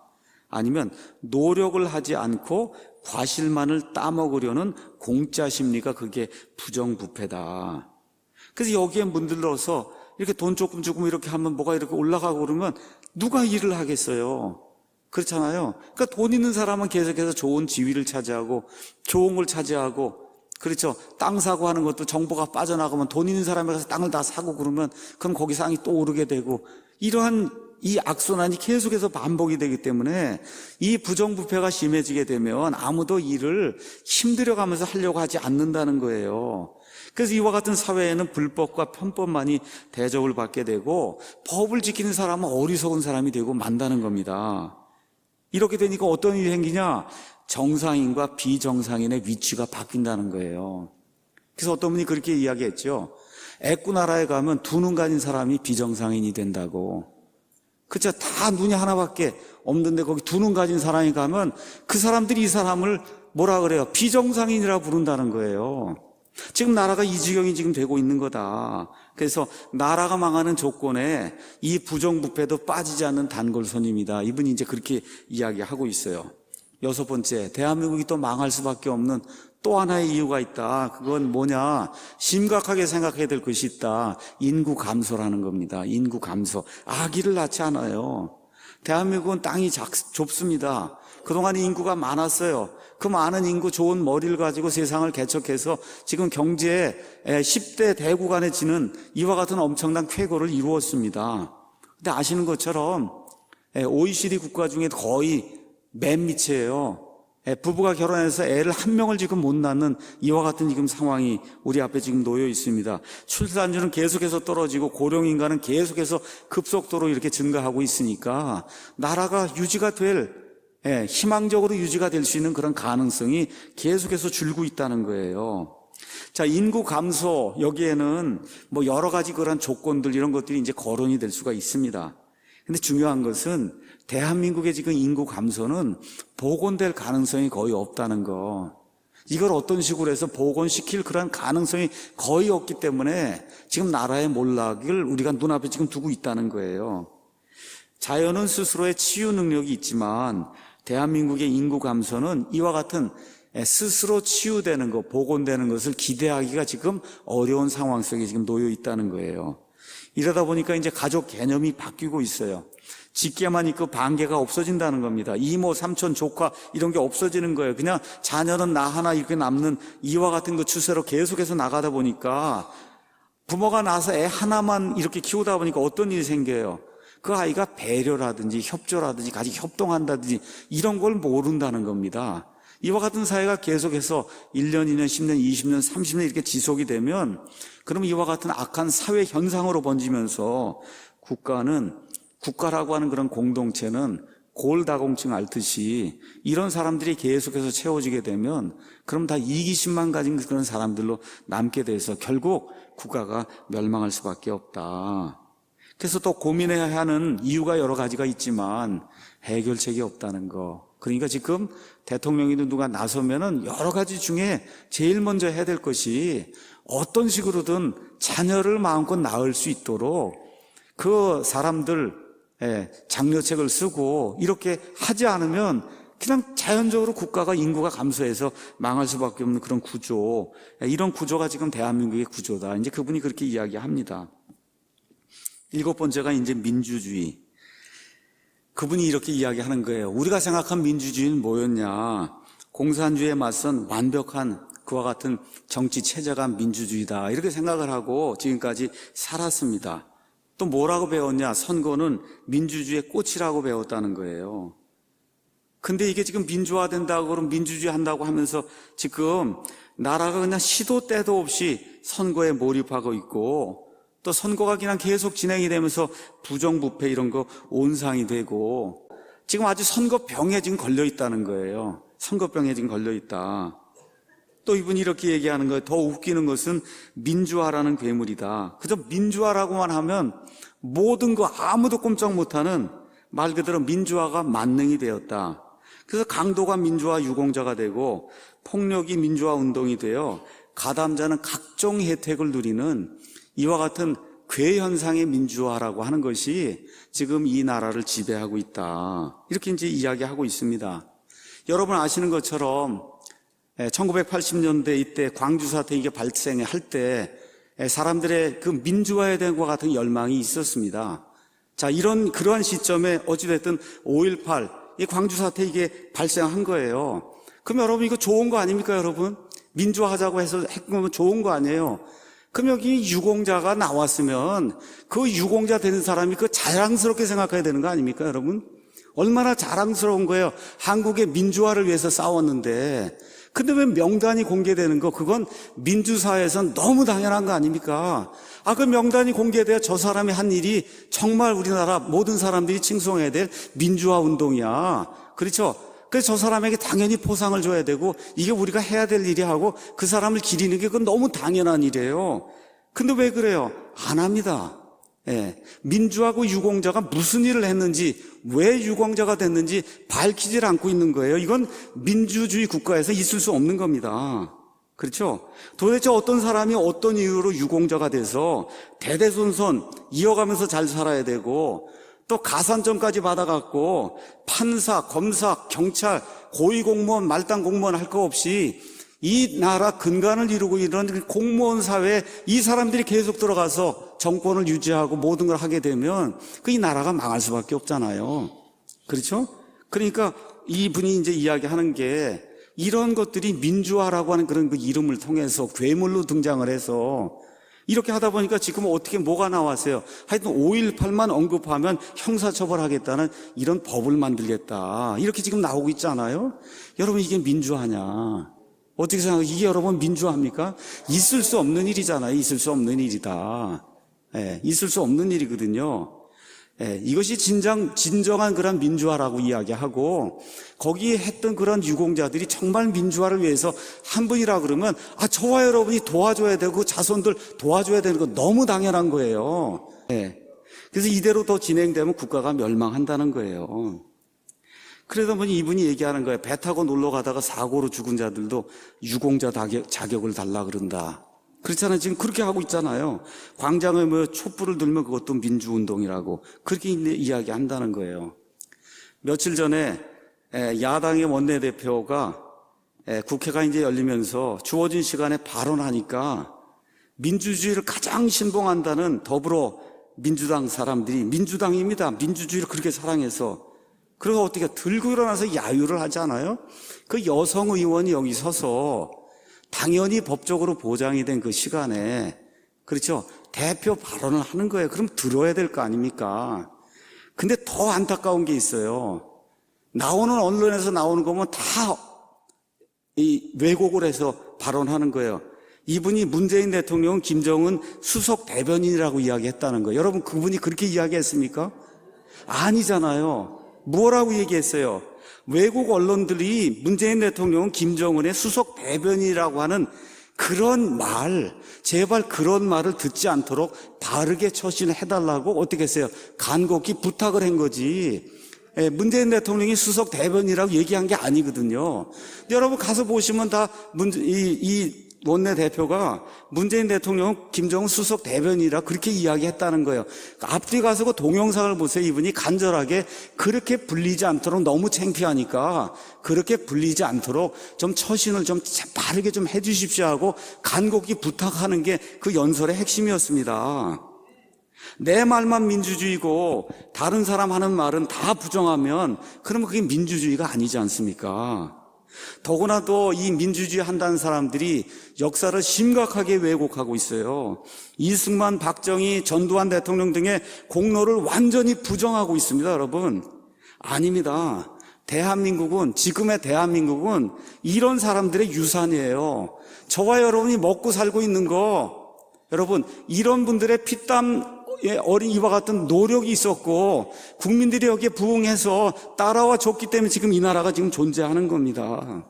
아니면 노력을 하지 않고 과실만을 따먹으려는 공짜 심리가 그게 부정부패다. 그래서 여기에 문들러서 이렇게 돈 조금 주고 이렇게 하면 뭐가 이렇게 올라가고 그러면 누가 일을 하겠어요? 그렇잖아요. 그러니까 돈 있는 사람은 계속해서 좋은 지위를 차지하고 좋은 걸 차지하고, 그렇죠. 땅 사고 하는 것도 정보가 빠져나가면 돈 있는 사람이 가서 땅을 다 사고 그러면 그럼 거기 땅이 또 오르게 되고, 이러한 이 악순환이 계속해서 반복이 되기 때문에 이 부정부패가 심해지게 되면 아무도 일을 힘들어가면서 하려고 하지 않는다는 거예요. 그래서 이와 같은 사회에는 불법과 편법만이 대접을 받게 되고 법을 지키는 사람은 어리석은 사람이 되고 만다는 겁니다. 이렇게 되니까 어떤 일이 생기냐? 정상인과 비정상인의 위치가 바뀐다는 거예요. 그래서 어떤 분이 그렇게 이야기했죠. 애꾸 나라에 가면 두 눈 가진 사람이 비정상인이 된다고. 그쵸? 다 눈이 하나밖에 없는데 거기 두 눈 가진 사람이 가면 그 사람들이 이 사람을 뭐라 그래요? 비정상인이라 부른다는 거예요. 지금 나라가 이 지경이 지금 되고 있는 거다. 그래서 나라가 망하는 조건에 이 부정부패도 빠지지 않는 단골손입니다. 이분이 이제 그렇게 이야기하고 있어요. 여섯 번째, 대한민국이 또 망할 수밖에 없는 또 하나의 이유가 있다. 그건 뭐냐? 심각하게 생각해야 될 것이 있다. 인구 감소라는 겁니다. 인구 감소. 아기를 낳지 않아요. 대한민국은 땅이 좁습니다. 그동안 인구가 많았어요. 그 많은 인구, 좋은 머리를 가지고 세상을 개척해서 지금 경제에 10대 대국간에 지는 이와 같은 엄청난 쾌거를 이루었습니다. 근데 아시는 것처럼 OECD 국가 중에 거의 맨 밑이에요. 부부가 결혼해서 애를 한 명을 지금 못 낳는 이와 같은 지금 상황이 우리 앞에 지금 놓여 있습니다. 출산율은 계속해서 떨어지고 고령인가는 계속해서 급속도로 이렇게 증가하고 있으니까 나라가 유지가 될, 희망적으로 유지가 될 수 있는 그런 가능성이 계속해서 줄고 있다는 거예요. 자, 인구 감소, 여기에는 뭐 여러 가지 그런 조건들 이런 것들이 이제 거론이 될 수가 있습니다. 근데 중요한 것은 대한민국의 지금 인구 감소는 복원될 가능성이 거의 없다는 거. 이걸 어떤 식으로 해서 복원시킬 그런 가능성이 거의 없기 때문에 지금 나라의 몰락을 우리가 눈앞에 지금 두고 있다는 거예요. 자연은 스스로의 치유 능력이 있지만 대한민국의 인구 감소는 이와 같은 스스로 치유되는 것, 복원되는 것을 기대하기가 지금 어려운 상황 속에 지금 놓여 있다는 거예요. 이러다 보니까 이제 가족 개념이 바뀌고 있어요. 직계만 있고 반계가 없어진다는 겁니다. 이모, 삼촌, 조카 이런 게 없어지는 거예요. 그냥 자녀는 나 하나 이렇게 남는 이와 같은 그 추세로 계속해서 나가다 보니까 부모가 낳아서 애 하나만 이렇게 키우다 보니까 어떤 일이 생겨요? 그 아이가 배려라든지 협조라든지 같이 협동한다든지 이런 걸 모른다는 겁니다. 이와 같은 사회가 계속해서 1년, 2년, 10년, 20년, 30년 이렇게 지속이 되면 그럼 이와 같은 악한 사회 현상으로 번지면서 국가라고 하는 그런 공동체는 골다공증 앓듯이 이런 사람들이 계속해서 채워지게 되면 그럼 다 이기심만 가진 그런 사람들로 남게 돼서 결국 국가가 멸망할 수밖에 없다. 그래서 또 고민해야 하는 이유가 여러 가지가 있지만 해결책이 없다는 거. 그러니까 지금 대통령이든 누가 나서면은 여러 가지 중에 제일 먼저 해야 될 것이 어떤 식으로든 자녀를 마음껏 낳을 수 있도록 그 사람들 장려책을 쓰고 이렇게 하지 않으면 그냥 자연적으로 국가가 인구가 감소해서 망할 수밖에 없는 그런 구조, 이런 구조가 지금 대한민국의 구조다. 이제 그분이 그렇게 이야기합니다. 7번째가 이제 민주주의. 그분이 이렇게 이야기하는 거예요. 우리가 생각한 민주주의는 뭐였냐? 공산주의에 맞선 완벽한 그와 같은 정치 체제가 민주주의다. 이렇게 생각을 하고 지금까지 살았습니다. 또 뭐라고 배웠냐? 선거는 민주주의의 꽃이라고 배웠다는 거예요. 근데 이게 지금 민주화된다고 그러면 민주주의 한다고 하면서 지금 나라가 그냥 시도 때도 없이 선거에 몰입하고 있고 또 선거가 그냥 계속 진행이 되면서 부정부패 이런 거 온상이 되고 지금 아주 선거병에 지금 걸려 있다는 거예요. 선거병에 지금 걸려 있다. 또 이분이 이렇게 얘기하는 거예요. 더 웃기는 것은 민주화라는 괴물이다. 그저 민주화라고만 하면 모든 거 아무도 꼼짝 못하는 말 그대로 민주화가 만능이 되었다. 그래서 강도가 민주화 유공자가 되고 폭력이 민주화 운동이 되어 가담자는 각종 혜택을 누리는 이와 같은 괴현상의 민주화라고 하는 것이 지금 이 나라를 지배하고 있다. 이렇게 이제 이야기하고 있습니다. 여러분 아시는 것처럼 1980년대 이때 광주 사태 이게 발생할 때 사람들의 그 민주화에 대한 것 같은 열망이 있었습니다. 자, 그러한 시점에 어찌됐든 5.18 이 광주 사태 이게 발생한 거예요. 그럼 여러분 이거 좋은 거 아닙니까, 여러분? 민주화하자고 해서 했으면 좋은 거 아니에요? 그럼 여기 유공자가 나왔으면 그 유공자 되는 사람이 그 자랑스럽게 생각해야 되는 거 아닙니까, 여러분? 얼마나 자랑스러운 거예요. 한국의 민주화를 위해서 싸웠는데. 근데 왜 명단이 공개되는 거, 그건 민주사회에선 너무 당연한 거 아닙니까? 그 명단이 공개돼야 저 사람이 한 일이 정말 우리나라 모든 사람들이 칭송해야 될 민주화 운동이야. 그렇죠? 그래서 저 사람에게 당연히 포상을 줘야 되고 이게 우리가 해야 될 일이 하고 그 사람을 기리는 게 그건 너무 당연한 일이에요. 근데 왜 그래요? 안 합니다. 민주하고 유공자가 무슨 일을 했는지, 왜 유공자가 됐는지 밝히질 않고 있는 거예요. 이건 민주주의 국가에서 있을 수 없는 겁니다. 그렇죠? 도대체 어떤 사람이 어떤 이유로 유공자가 돼서 대대손손 이어가면서 잘 살아야 되고 또 가산점까지 받아갖고 판사, 검사, 경찰, 고위공무원, 말단 공무원 할 거 없이 이 나라 근간을 이루고 이런 공무원 사회에 이 사람들이 계속 들어가서 정권을 유지하고 모든 걸 하게 되면 이 나라가 망할 수밖에 없잖아요. 그렇죠? 그러니까 이분이 이제 이야기하는 게 이런 것들이 민주화라고 하는 그런 그 이름을 통해서 괴물로 등장을 해서 이렇게 하다 보니까 지금 어떻게 뭐가 나왔어요? 하여튼 5.18만 언급하면 형사처벌하겠다는 이런 법을 만들겠다. 이렇게 지금 나오고 있잖아요. 여러분 이게 민주화냐? 어떻게 생각해요? 이게 여러분 민주화입니까? 있을 수 없는 일이잖아요. 있을 수 없는 일이다. 있을 수 없는 일이거든요. 이것이 진정한 그런 민주화라고 이야기하고 거기에 했던 그런 유공자들이 정말 민주화를 위해서 한 분이라 그러면 저와 여러분이 도와줘야 되고 자손들 도와줘야 되는 거 너무 당연한 거예요. 그래서 이대로 더 진행되면 국가가 멸망한다는 거예요. 그러다 보니 이분이 얘기하는 거예요. 배 타고 놀러 가다가 사고로 죽은 자들도 유공자 자격을 달라 그런다. 그렇잖아요. 지금 그렇게 하고 있잖아요. 광장에 촛불을 들면 그것도 민주운동이라고 그렇게 이야기한다는 거예요. 며칠 전에 야당의 원내대표가 국회가 이제 열리면서 주어진 시간에 발언하니까 민주주의를 가장 신봉한다는 더불어민주당 사람들이 민주당입니다. 민주주의를 그렇게 사랑해서 그래서 어떻게 들고 일어나서 야유를 하지 않아요? 그 여성 의원이 여기 서서 당연히 법적으로 보장이 된 그 시간에 그렇죠? 대표 발언을 하는 거예요. 그럼 들어야 될 거 아닙니까? 근데 더 안타까운 게 있어요. 나오는 언론에서 나오는 거면 다 이 왜곡을 해서 발언하는 거예요. 이분이 문재인 대통령은 김정은 수석 대변인이라고 이야기했다는 거예요. 여러분, 그분이 그렇게 이야기했습니까? 아니잖아요. 뭐라고 얘기했어요? 외국 언론들이 문재인 대통령은 김정은의 수석 대변인이라고 하는 그런 말, 제발 그런 말을 듣지 않도록 바르게 처신을 해달라고 어떻게 했어요? 간곡히 부탁을 한 거지. 문재인 대통령이 수석 대변인이라고 얘기한 게 아니거든요. 여러분 가서 보시면 다 이 원내대표가 문재인 대통령 김정은 수석 대변인이라 그렇게 이야기했다는 거예요. 앞뒤 가서 그 동영상을 보세요. 이분이 간절하게 그렇게 불리지 않도록, 너무 창피하니까 그렇게 불리지 않도록 좀 처신을 좀 바르게 좀 해주십시오 하고 간곡히 부탁하는 게 그 연설의 핵심이었습니다. 내 말만 민주주의고 다른 사람 하는 말은 다 부정하면 그러면 그게 민주주의가 아니지 않습니까? 더구나도 이 민주주의 한다는 사람들이 역사를 심각하게 왜곡하고 있어요. 이승만, 박정희, 전두환 대통령 등의 공로를 완전히 부정하고 있습니다, 여러분. 아닙니다. 대한민국은, 지금의 대한민국은 이런 사람들의 유산이에요. 저와 여러분이 먹고 살고 있는 거, 여러분, 이런 분들의 피땀 어린 이와 같은 노력이 있었고 국민들이 여기에 부응해서 따라와 줬기 때문에 지금 이 나라가 지금 존재하는 겁니다.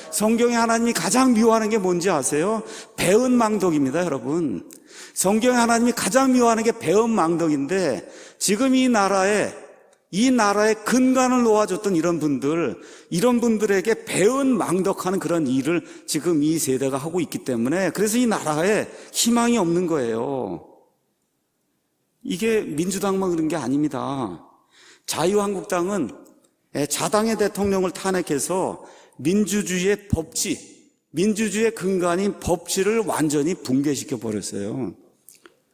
성경에 하나님이 가장 미워하는 게 뭔지 아세요? 배은망덕입니다, 여러분. 성경에 하나님이 가장 미워하는 게 배은망덕인데 지금 이 나라에 근간을 놓아줬던 이런 분들에게 배은망덕하는 그런 일을 지금 이 세대가 하고 있기 때문에 그래서 이 나라에 희망이 없는 거예요. 이게 민주당만 그런 게 아닙니다. 자유한국당은 자당의 대통령을 탄핵해서 민주주의의 법치, 민주주의의 근간인 법치를 완전히 붕괴시켜 버렸어요.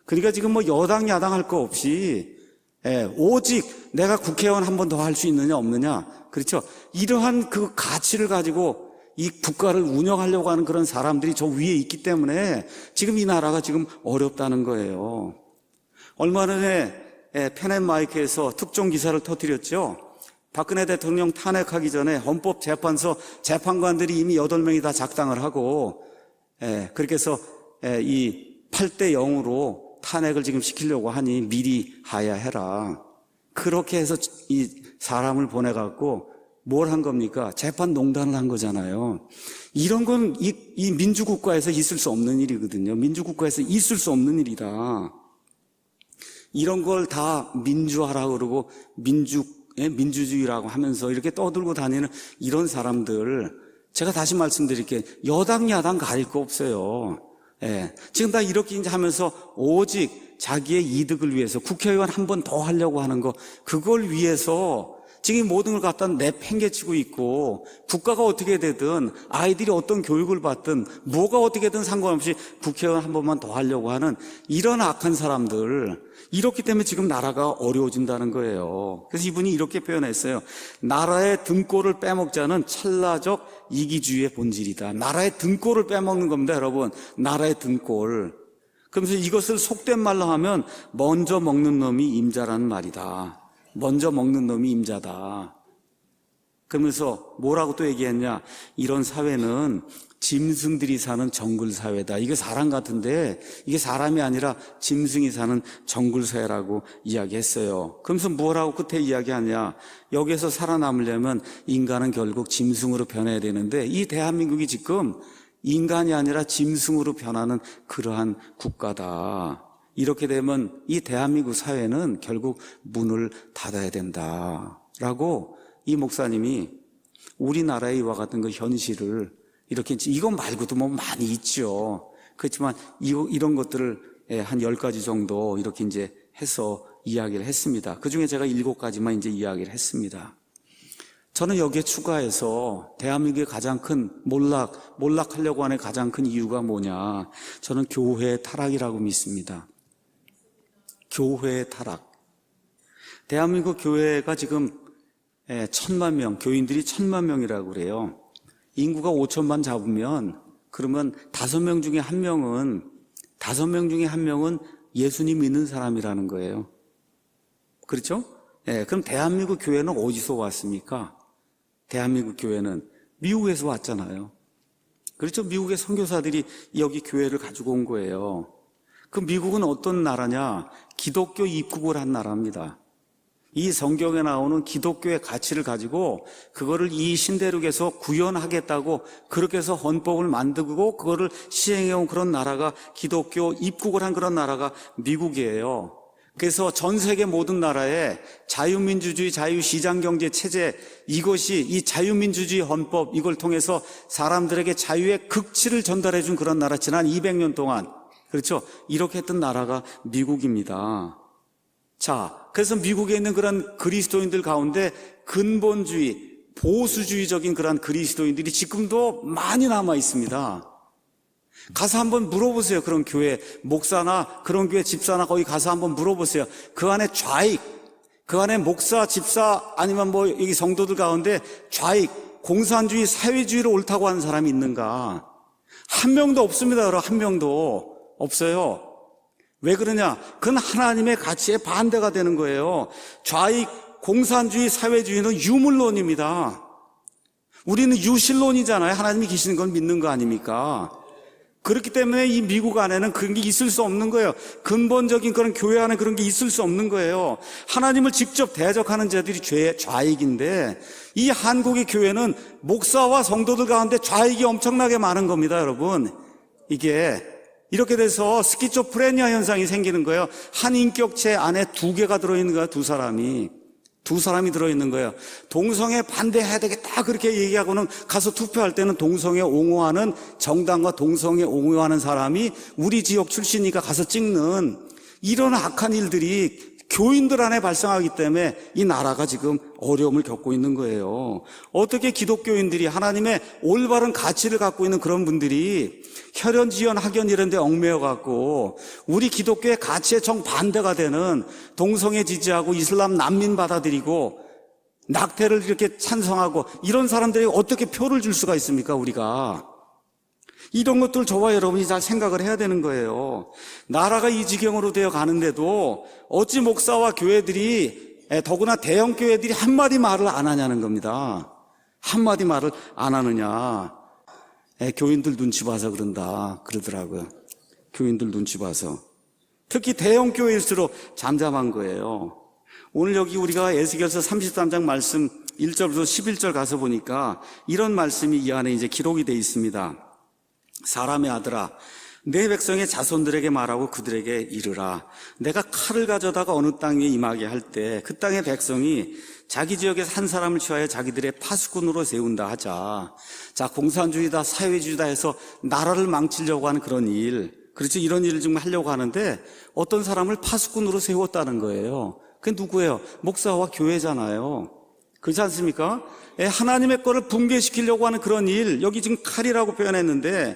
그러니까 지금 뭐 여당 야당 할 거 없이 오직 내가 국회의원 한 번 더 할 수 있느냐 없느냐, 그렇죠? 이러한 그 가치를 가지고 이 국가를 운영하려고 하는 그런 사람들이 저 위에 있기 때문에 지금 이 나라가 지금 어렵다는 거예요. 얼마 전에 펜앤마이크에서 특종 기사를 터뜨렸죠. 박근혜 대통령 탄핵하기 전에 헌법재판소 재판관들이 이미 8명이 다 작당을 하고 그렇게 해서 이 8대 0으로 탄핵을 지금 시키려고 하니 미리 하야해라. 그렇게 해서 이 사람을 보내갖고 뭘 한 겁니까? 재판 농단을 한 거잖아요. 이런 건 이 민주국가에서 있을 수 없는 일이거든요. 민주국가에서 있을 수 없는 일이다. 이런 걸 다 민주화라고 그러고 민주주의라고 하면서 이렇게 떠들고 다니는 이런 사람들, 제가 다시 말씀드릴게요. 여당 야당 가릴 거 없어요. 지금 다 이렇게 이제 하면서 오직 자기의 이득을 위해서 국회의원 한 번 더 하려고 하는 거, 그걸 위해서 지금 이 모든 걸 갖다 내팽개치고 있고, 국가가 어떻게 되든 아이들이 어떤 교육을 받든 뭐가 어떻게든 상관없이 국회의원 한 번만 더 하려고 하는 이런 악한 사람들, 이렇기 때문에 지금 나라가 어려워진다는 거예요. 그래서 이분이 이렇게 표현했어요. 나라의 등골을 빼먹자는 찰나적 이기주의의 본질이다. 나라의 등골을 빼먹는 겁니다, 여러분. 나라의 등골. 그러면서 이것을 속된 말로 하면 먼저 먹는 놈이 임자라는 말이다. 먼저 먹는 놈이 임자다. 그러면서 뭐라고 또 얘기했냐? 이런 사회는 짐승들이 사는 정글 사회다. 이게 사람 같은데 이게 사람이 아니라 짐승이 사는 정글 사회라고 이야기했어요. 그러면서 뭐라고 끝에 이야기하냐? 여기에서 살아남으려면 인간은 결국 짐승으로 변해야 되는데 이 대한민국이 지금 인간이 아니라 짐승으로 변하는 그러한 국가다. 이렇게 되면 이 대한민국 사회는 결국 문을 닫아야 된다라고 이 목사님이 우리나라의 이와 같은 그 현실을 이렇게, 이거 말고도 뭐 많이 있죠. 그렇지만 이런 것들을 한 10가지 정도 이렇게 이제 해서 이야기를 했습니다. 그 중에 제가 7가지만 이제 이야기를 했습니다. 저는 여기에 추가해서 대한민국의 가장 큰 몰락하려고 하는 가장 큰 이유가 뭐냐? 저는 교회의 타락이라고 믿습니다. 교회의 타락. 대한민국 교회가 지금 1,000만 명, 교인들이 1,000만 명이라고 그래요. 인구가 5천만 잡으면 그러면 5명 중에 1명은 5명 중에 1명은 예수님 믿는 사람이라는 거예요. 그렇죠? 예, 그럼 대한민국 교회는 어디서 왔습니까? 대한민국 교회는 미국에서 왔잖아요. 그렇죠? 미국의 선교사들이 여기 교회를 가지고 온 거예요. 그 미국은 어떤 나라냐? 기독교 입국을 한 나라입니다. 이 성경에 나오는 기독교의 가치를 가지고 그거를 이 신대륙에서 구현하겠다고 그렇게 해서 헌법을 만들고 그거를 시행해온 그런 나라가 기독교 입국을 한 그런 나라가 미국이에요. 그래서 전 세계 모든 나라에 자유민주주의, 자유시장경제 체제, 이것이 이 자유민주주의 헌법, 이걸 통해서 사람들에게 자유의 극치를 전달해 준 그런 나라, 지난 200년 동안. 그렇죠? 이렇게 했던 나라가 미국입니다. 자, 그래서 미국에 있는 그런 그리스도인들 가운데 근본주의, 보수주의적인 그런 그리스도인들이 지금도 많이 남아 있습니다. 가서 한번 물어보세요. 그런 교회 목사나 그런 교회 집사나 거기 가서 한번 물어보세요. 그 안에 좌익, 그 안에 목사, 집사 아니면 뭐 여기 성도들 가운데 좌익, 공산주의, 사회주의로 옳다고 하는 사람이 있는가? 한 명도 없습니다. 여러분, 한 명도 없어요. 왜 그러냐? 그건 하나님의 가치에 반대가 되는 거예요. 좌익, 공산주의, 사회주의는 유물론입니다. 우리는 유실론이잖아요. 하나님이 계시는 걸 믿는 거 아닙니까? 그렇기 때문에 이 미국 안에는 그런 게 있을 수 없는 거예요. 근본적인 그런 교회 안에 그런 게 있을 수 없는 거예요. 하나님을 직접 대적하는 자들이 좌익인데 이 한국의 교회는 목사와 성도들 가운데 좌익이 엄청나게 많은 겁니다, 여러분. 이게 이렇게 돼서 스키조프레니아 현상이 생기는 거예요. 한 인격체 안에 2개가 들어있는 거예요. 두 사람이 들어있는 거예요. 동성애 반대해야 되겠다 그렇게 얘기하고는 가서 투표할 때는 동성애 옹호하는 정당과 동성애 옹호하는 사람이 우리 지역 출신이니까 가서 찍는 이런 악한 일들이 교인들 안에 발생하기 때문에 이 나라가 지금 어려움을 겪고 있는 거예요. 어떻게 기독교인들이 하나님의 올바른 가치를 갖고 있는 그런 분들이 혈연, 지연, 학연 이런 데 얽매여 갖고 우리 기독교의 가치에 정반대가 되는 동성애 지지하고 이슬람 난민 받아들이고 낙태를 이렇게 찬성하고 이런 사람들이 어떻게 표를 줄 수가 있습니까, 우리가? 이런 것들 저와 여러분이 잘 생각을 해야 되는 거예요. 나라가 이 지경으로 되어 가는데도 어찌 목사와 교회들이, 더구나 대형 교회들이 한마디 말을 안 하냐는 겁니다. 한마디 말을 안 하느냐. 교인들 눈치 봐서 그러더라고요. 교인들 눈치 봐서. 특히 대형 교회일수록 잠잠한 거예요. 오늘 여기 우리가 에스겔서 33장 말씀 1절부터 11절 가서 보니까 이런 말씀이 이 안에 이제 기록이 되어 있습니다. 사람의 아들아, 내 백성의 자손들에게 말하고 그들에게 이르라. 내가 칼을 가져다가 어느 땅에 임하게 할 때 그 땅의 백성이 자기 지역에서 한 사람을 취하여 자기들의 파수꾼으로 세운다 하자. 자, 공산주의다, 사회주의다 해서 나라를 망치려고 하는 그런 일, 그렇죠? 이런 일을 지금 하려고 하는데 어떤 사람을 파수꾼으로 세웠다는 거예요. 그게 누구예요? 목사와 교회잖아요. 그렇지 않습니까? 하나님의 거를 붕괴시키려고 하는 그런 일, 여기 지금 칼이라고 표현했는데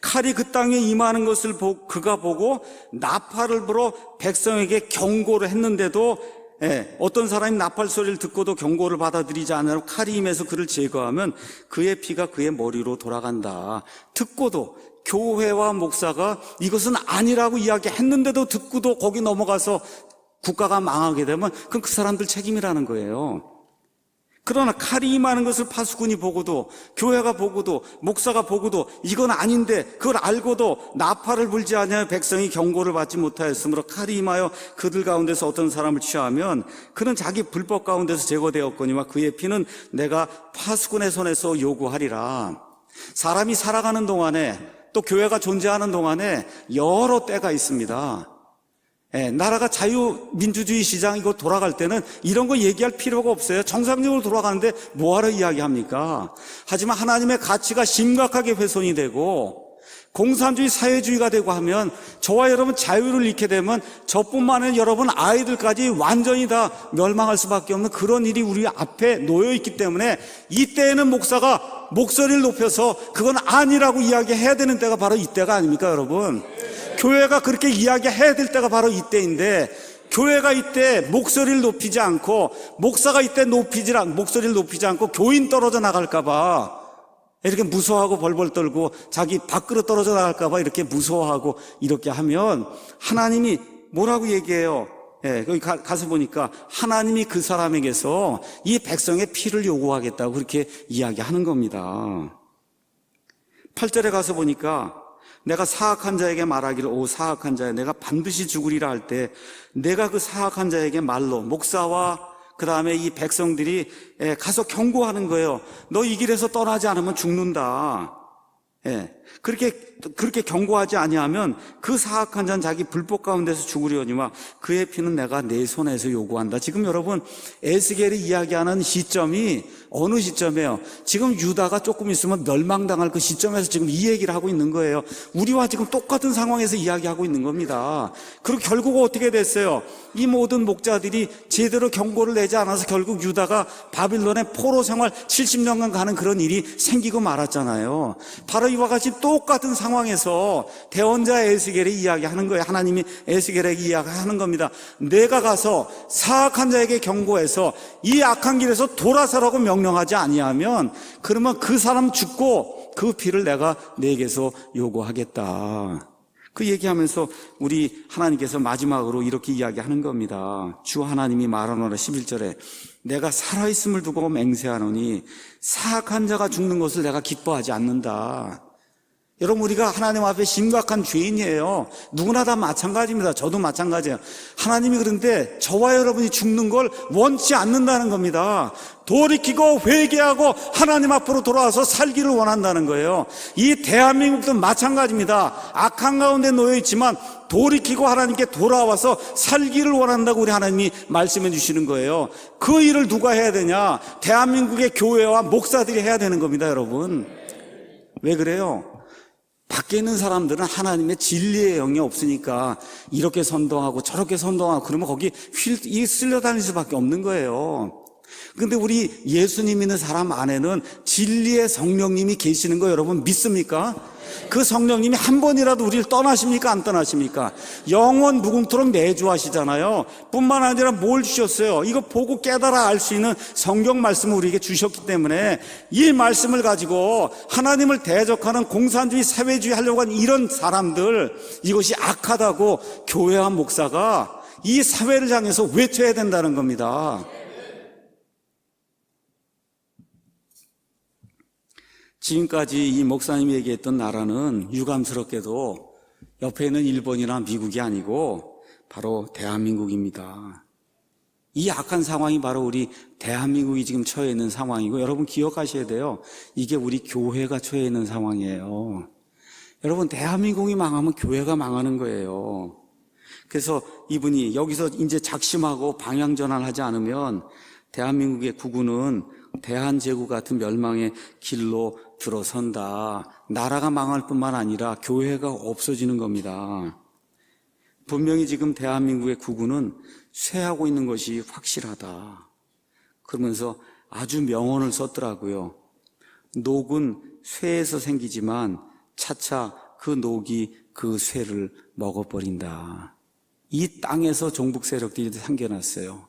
칼이 그 땅에 임하는 것을 그가 보고 나팔을 불어 백성에게 경고를 했는데도 어떤 사람이 나팔 소리를 듣고도 경고를 받아들이지 않으면 칼이 임해서 그를 제거하면 그의 피가 그의 머리로 돌아간다. 듣고도 교회와 목사가 이것은 아니라고 이야기했는데도 듣고도 거기 넘어가서 국가가 망하게 되면 그건 그 사람들 책임이라는 거예요. 그러나 칼이 임하는 것을 파수꾼이 보고도 교회가 보고도 목사가 보고도 이건 아닌데 그걸 알고도 나팔을 불지 않으며 백성이 경고를 받지 못하였으므로 칼이 임하여 그들 가운데서 어떤 사람을 취하면 그는 자기 불법 가운데서 제거되었거니와 그의 피는 내가 파수꾼의 손에서 요구하리라. 사람이 살아가는 동안에 또 교회가 존재하는 동안에 여러 때가 있습니다. 나라가 자유민주주의 시장이고 돌아갈 때는 이런 거 얘기할 필요가 없어요. 정상적으로 돌아가는데 뭐하러 이야기합니까? 하지만 하나님의 가치가 심각하게 훼손이 되고 공산주의, 사회주의가 되고 하면 저와 여러분 자유를 잃게 되면 저뿐만 아니라 여러분 아이들까지 완전히 다 멸망할 수밖에 없는 그런 일이 우리 앞에 놓여 있기 때문에 이때에는 목사가 목소리를 높여서 그건 아니라고 이야기해야 되는 때가 바로 이때가 아닙니까, 여러분? 교회가 그렇게 이야기해야 될 때가 바로 이때인데 교회가 이때 목소리를 높이지 않고 목사가 이때 목소리를 높이지 않고 교인 떨어져 나갈까 봐 이렇게 무서워하고 벌벌 떨고 자기 밖으로 떨어져 나갈까봐 이렇게 무서워하고 이렇게 하면 하나님이 뭐라고 얘기해요? 예, 거기 가서 보니까 하나님이 그 사람에게서 이 백성의 피를 요구하겠다고 그렇게 이야기하는 겁니다. 8절에 가서 보니까 내가 사악한 자에게 말하기를 오 사악한 자야 내가 반드시 죽으리라 할 때 내가 그 사악한 자에게 말로 목사와 그 다음에 이 백성들이 가서 경고하는 거예요. 너 이 길에서 떠나지 않으면 죽는다. 그렇게 경고하지 아니하면 그 사악한 자는 자기 불법 가운데서 죽으려니와 그의 피는 내가 내 손에서 요구한다. 지금 여러분 에스겔이 이야기하는 시점이 어느 시점이에요? 지금 유다가 조금 있으면 멸망당할 그 시점에서 지금 이 얘기를 하고 있는 거예요. 우리와 지금 똑같은 상황에서 이야기하고 있는 겁니다. 그리고 결국 어떻게 됐어요? 이 모든 목자들이 제대로 경고를 내지 않아서 결국 유다가 바빌론의 포로 생활 70년간 가는 그런 일이 생기고 말았잖아요. 바로 이와 같이 똑같은 상황에서 대언자 에스겔이 이야기하는 거예요. 하나님이 에스겔에게 이야기하는 겁니다. 내가 가서 사악한 자에게 경고해서 이 악한 길에서 돌아서라고 명령하지 아니하면 그러면 그 사람 죽고 그 피를 내가 내게서 요구하겠다. 그 얘기하면서 우리 하나님께서 마지막으로 이렇게 이야기하는 겁니다. 주 하나님이 말하노라 11절에 내가 살아있음을 두고 맹세하노니 사악한 자가 죽는 것을 내가 기뻐하지 않는다. 여러분 우리가 하나님 앞에 심각한 죄인이에요. 누구나 다 마찬가지입니다. 저도 마찬가지예요. 하나님이 그런데 저와 여러분이 죽는 걸 원치 않는다는 겁니다. 돌이키고 회개하고 하나님 앞으로 돌아와서 살기를 원한다는 거예요. 이 대한민국도 마찬가지입니다. 악한 가운데 놓여 있지만 돌이키고 하나님께 돌아와서 살기를 원한다고 우리 하나님이 말씀해 주시는 거예요. 그 일을 누가 해야 되냐? 대한민국의 교회와 목사들이 해야 되는 겁니다, 여러분. 왜 그래요? 밖에 있는 사람들은 하나님의 진리의 영이 없으니까 이렇게 선동하고 저렇게 선동하고 그러면 거기 쓸려다닐 수밖에 없는 거예요. 그런데 우리 예수님 믿는 사람 안에는 진리의 성령님이 계시는 거 여러분 믿습니까? 그 성령님이 한 번이라도 우리를 떠나십니까? 안 떠나십니까? 영원 무궁토록 내주하시잖아요. 뿐만 아니라 뭘 주셨어요? 이거 보고 깨달아 알 수 있는 성경 말씀을 우리에게 주셨기 때문에 이 말씀을 가지고 하나님을 대적하는 공산주의 사회주의 하려고 하는 이런 사람들, 이것이 악하다고 교회와 목사가 이 사회를 향해서 외쳐야 된다는 겁니다. 지금까지 이 목사님이 얘기했던 나라는 유감스럽게도 옆에 있는 일본이나 미국이 아니고 바로 대한민국입니다. 이 악한 상황이 바로 우리 대한민국이 지금 처해 있는 상황이고 여러분 기억하셔야 돼요. 이게 우리 교회가 처해 있는 상황이에요. 여러분 대한민국이 망하면 교회가 망하는 거예요. 그래서 이분이 여기서 이제 작심하고 방향 전환하지 않으면 대한민국의 국군은 대한제국 같은 멸망의 길로 들어선다. 나라가 망할 뿐만 아니라 교회가 없어지는 겁니다. 분명히 지금 대한민국의 국군은 쇠하고 있는 것이 확실하다. 그러면서 아주 명언을 썼더라고요. 녹은 쇠에서 생기지만 차차 그 녹이 그 쇠를 먹어버린다. 이 땅에서 종북 세력들이 생겨났어요.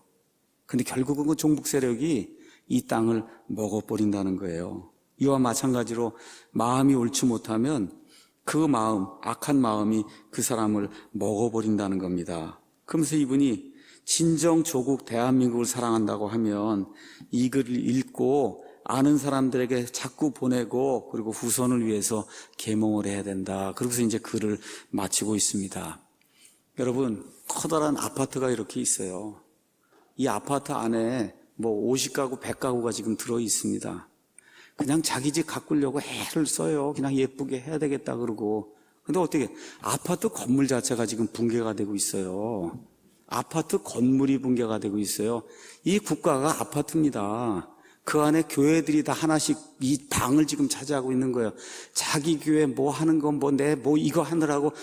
근데 결국은 그 종북 세력이 이 땅을 먹어버린다는 거예요. 이와 마찬가지로 마음이 옳지 못하면 그 마음, 악한 마음이 그 사람을 먹어버린다는 겁니다. 그러면서 이분이 진정 조국 대한민국을 사랑한다고 하면 이 글을 읽고 아는 사람들에게 자꾸 보내고 그리고 후손을 위해서 계몽을 해야 된다. 그러고서 이제 글을 마치고 있습니다. 여러분, 커다란 아파트가 이렇게 있어요. 이 아파트 안에 50가구, 100가구가 지금 들어 있습니다. 그냥 자기 집 가꾸려고 애를 써요. 그냥 예쁘게 해야 되겠다 그러고. 근데 어떻게 아파트 건물 자체가 지금 붕괴가 되고 있어요. 아파트 건물이 붕괴가 되고 있어요. 이 국가가 아파트입니다. 그 안에 교회들이 다 하나씩 이 방을 지금 차지하고 있는 거예요. 자기 교회 뭐 하는 건 이거 하느라고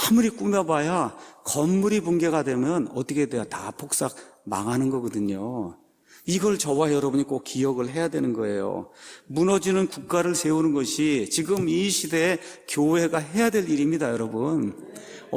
아무리 꾸며봐야 건물이 붕괴가 되면 어떻게 돼요? 다 폭삭 망하는 거거든요. 이걸 저와 여러분이 꼭 기억을 해야 되는 거예요. 무너지는 국가를 세우는 것이 지금 이 시대에 교회가 해야 될 일입니다, 여러분.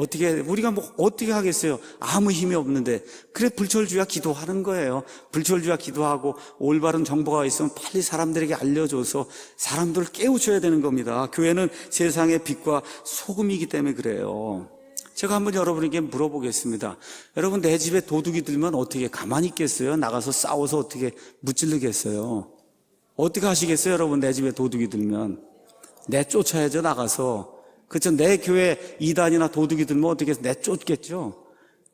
우리가 뭐 어떻게 하겠어요? 아무 힘이 없는데. 그래, 불철주야 기도하는 거예요. 불철주야 기도하고 올바른 정보가 있으면 빨리 사람들에게 알려줘서 사람들을 깨우쳐야 되는 겁니다. 교회는 세상의 빛과 소금이기 때문에 그래요. 제가 한번 여러분에게 물어보겠습니다. 여러분, 내 집에 도둑이 들면 어떻게 가만히 있겠어요? 나가서 싸워서 어떻게 무찌르겠어요? 어떻게 하시겠어요? 여러분, 내 집에 도둑이 들면 내쫓아야죠. 나가서. 그렇죠? 내 교회 이단이나 도둑이 들면 어떻게 해서 내쫓겠죠?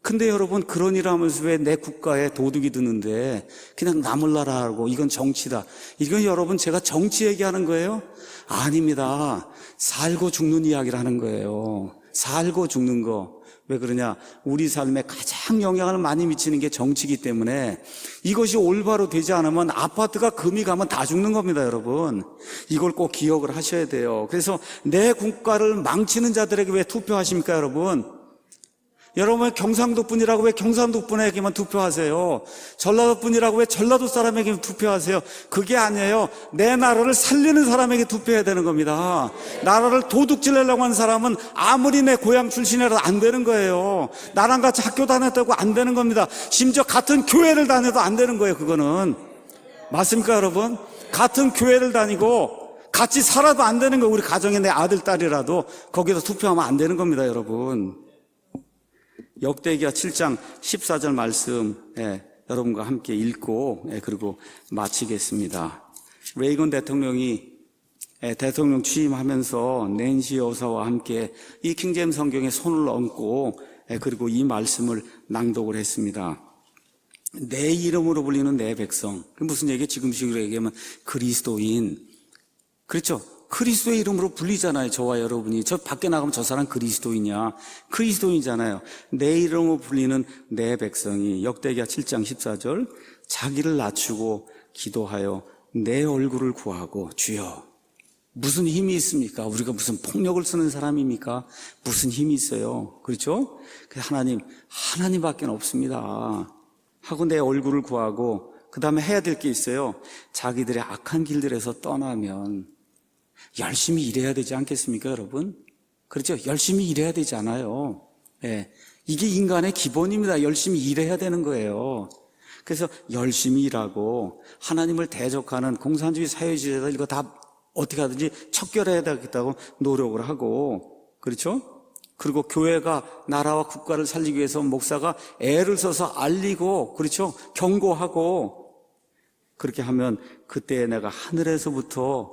근데 여러분, 그런 일 하면서 왜 내 국가에 도둑이 드는데 그냥 나몰라라 하고 이건 정치다. 이건 여러분, 제가 정치 얘기하는 거예요? 아닙니다. 살고 죽는 이야기를 하는 거예요. 살고 죽는 거. 왜 그러냐? 우리 삶에 가장 영향을 많이 미치는 게 정치이기 때문에 이것이 올바로 되지 않으면 아파트가 금이 가면 다 죽는 겁니다, 여러분. 이걸 꼭 기억을 하셔야 돼요. 그래서 내 국가를 망치는 자들에게 왜 투표하십니까, 여러분? 여러분, 경상도 분이라고 왜 경상도 분에게만 투표하세요? 전라도 분이라고 왜 전라도 사람에게 투표하세요? 그게 아니에요. 내 나라를 살리는 사람에게 투표해야 되는 겁니다. 나라를 도둑질하려고 하는 사람은 아무리 내 고향 출신이라도 안 되는 거예요. 나랑 같이 학교 다녔다고 안 되는 겁니다. 심지어 같은 교회를 다녀도 안 되는 거예요, 그거는. 맞습니까, 여러분? 같은 교회를 다니고 같이 살아도 안 되는 거예요. 우리 가정에 내 아들, 딸이라도 거기서 투표하면 안 되는 겁니다, 여러분. 역대기야 7장 14절 말씀 여러분과 함께 읽고 그리고 마치겠습니다. 레이건 대통령이 대통령 취임하면서 낸시 여사와 함께 이 킹제임스 성경에 손을 얹고 그리고 이 말씀을 낭독을 했습니다. 내 이름으로 불리는 내 백성. 무슨 얘기예요? 지금식으로 얘기하면 그리스도인. 그렇죠? 그리스도의 이름으로 불리잖아요. 저와 여러분이. 저 밖에 나가면 저 사람 그리스도이냐? 그리스도인이잖아요. 내 이름으로 불리는 내 백성이 역대기야 7장 14절 자기를 낮추고 기도하여 내 얼굴을 구하고 주여. 무슨 힘이 있습니까? 우리가 무슨 폭력을 쓰는 사람입니까? 무슨 힘이 있어요? 그렇죠? 하나님밖에 없습니다. 하고 내 얼굴을 구하고 그 다음에 해야 될 게 있어요. 자기들의 악한 길들에서 떠나면 열심히 일해야 되지 않겠습니까, 여러분? 그렇죠? 열심히 일해야 되지 않아요. 이게 인간의 기본입니다. 열심히 일해야 되는 거예요. 그래서 열심히 일하고 하나님을 대적하는 공산주의 사회주의자들 이거 다 어떻게 하든지 척결해야 되겠다고 노력을 하고, 그렇죠? 그리고 교회가 나라와 국가를 살리기 위해서 목사가 애를 써서 알리고, 그렇죠? 경고하고, 그렇게 하면 그때 내가 하늘에서부터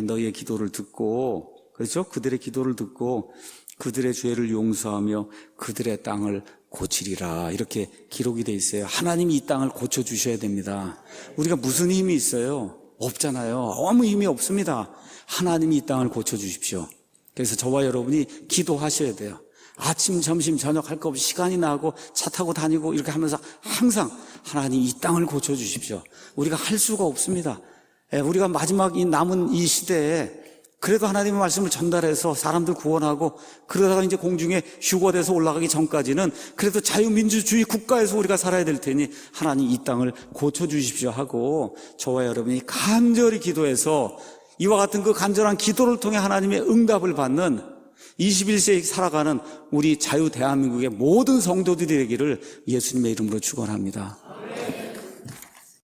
너희의 기도를 듣고, 그렇죠? 그들의 기도를 듣고 그들의 죄를 용서하며 그들의 땅을 고치리라. 이렇게 기록이 돼 있어요. 하나님이 이 땅을 고쳐주셔야 됩니다. 우리가 무슨 힘이 있어요? 없잖아요. 아무 힘이 없습니다. 하나님이 이 땅을 고쳐주십시오. 그래서 저와 여러분이 기도하셔야 돼요. 아침, 점심, 저녁 할 거 없이 시간이 나고 차 타고 다니고 이렇게 하면서 항상 하나님 이 땅을 고쳐주십시오. 우리가 할 수가 없습니다. 우리가 마지막 이 남은 이 시대에 그래도 하나님의 말씀을 전달해서 사람들 구원하고 그러다가 이제 공중에 휴거돼서 올라가기 전까지는 그래도 자유민주주의 국가에서 우리가 살아야 될 테니 하나님 이 땅을 고쳐주십시오 하고 저와 여러분이 간절히 기도해서 이와 같은 그 간절한 기도를 통해 하나님의 응답을 받는 21세기 살아가는 우리 자유 대한민국의 모든 성도들이 되기를 예수님의 이름으로 축원합니다.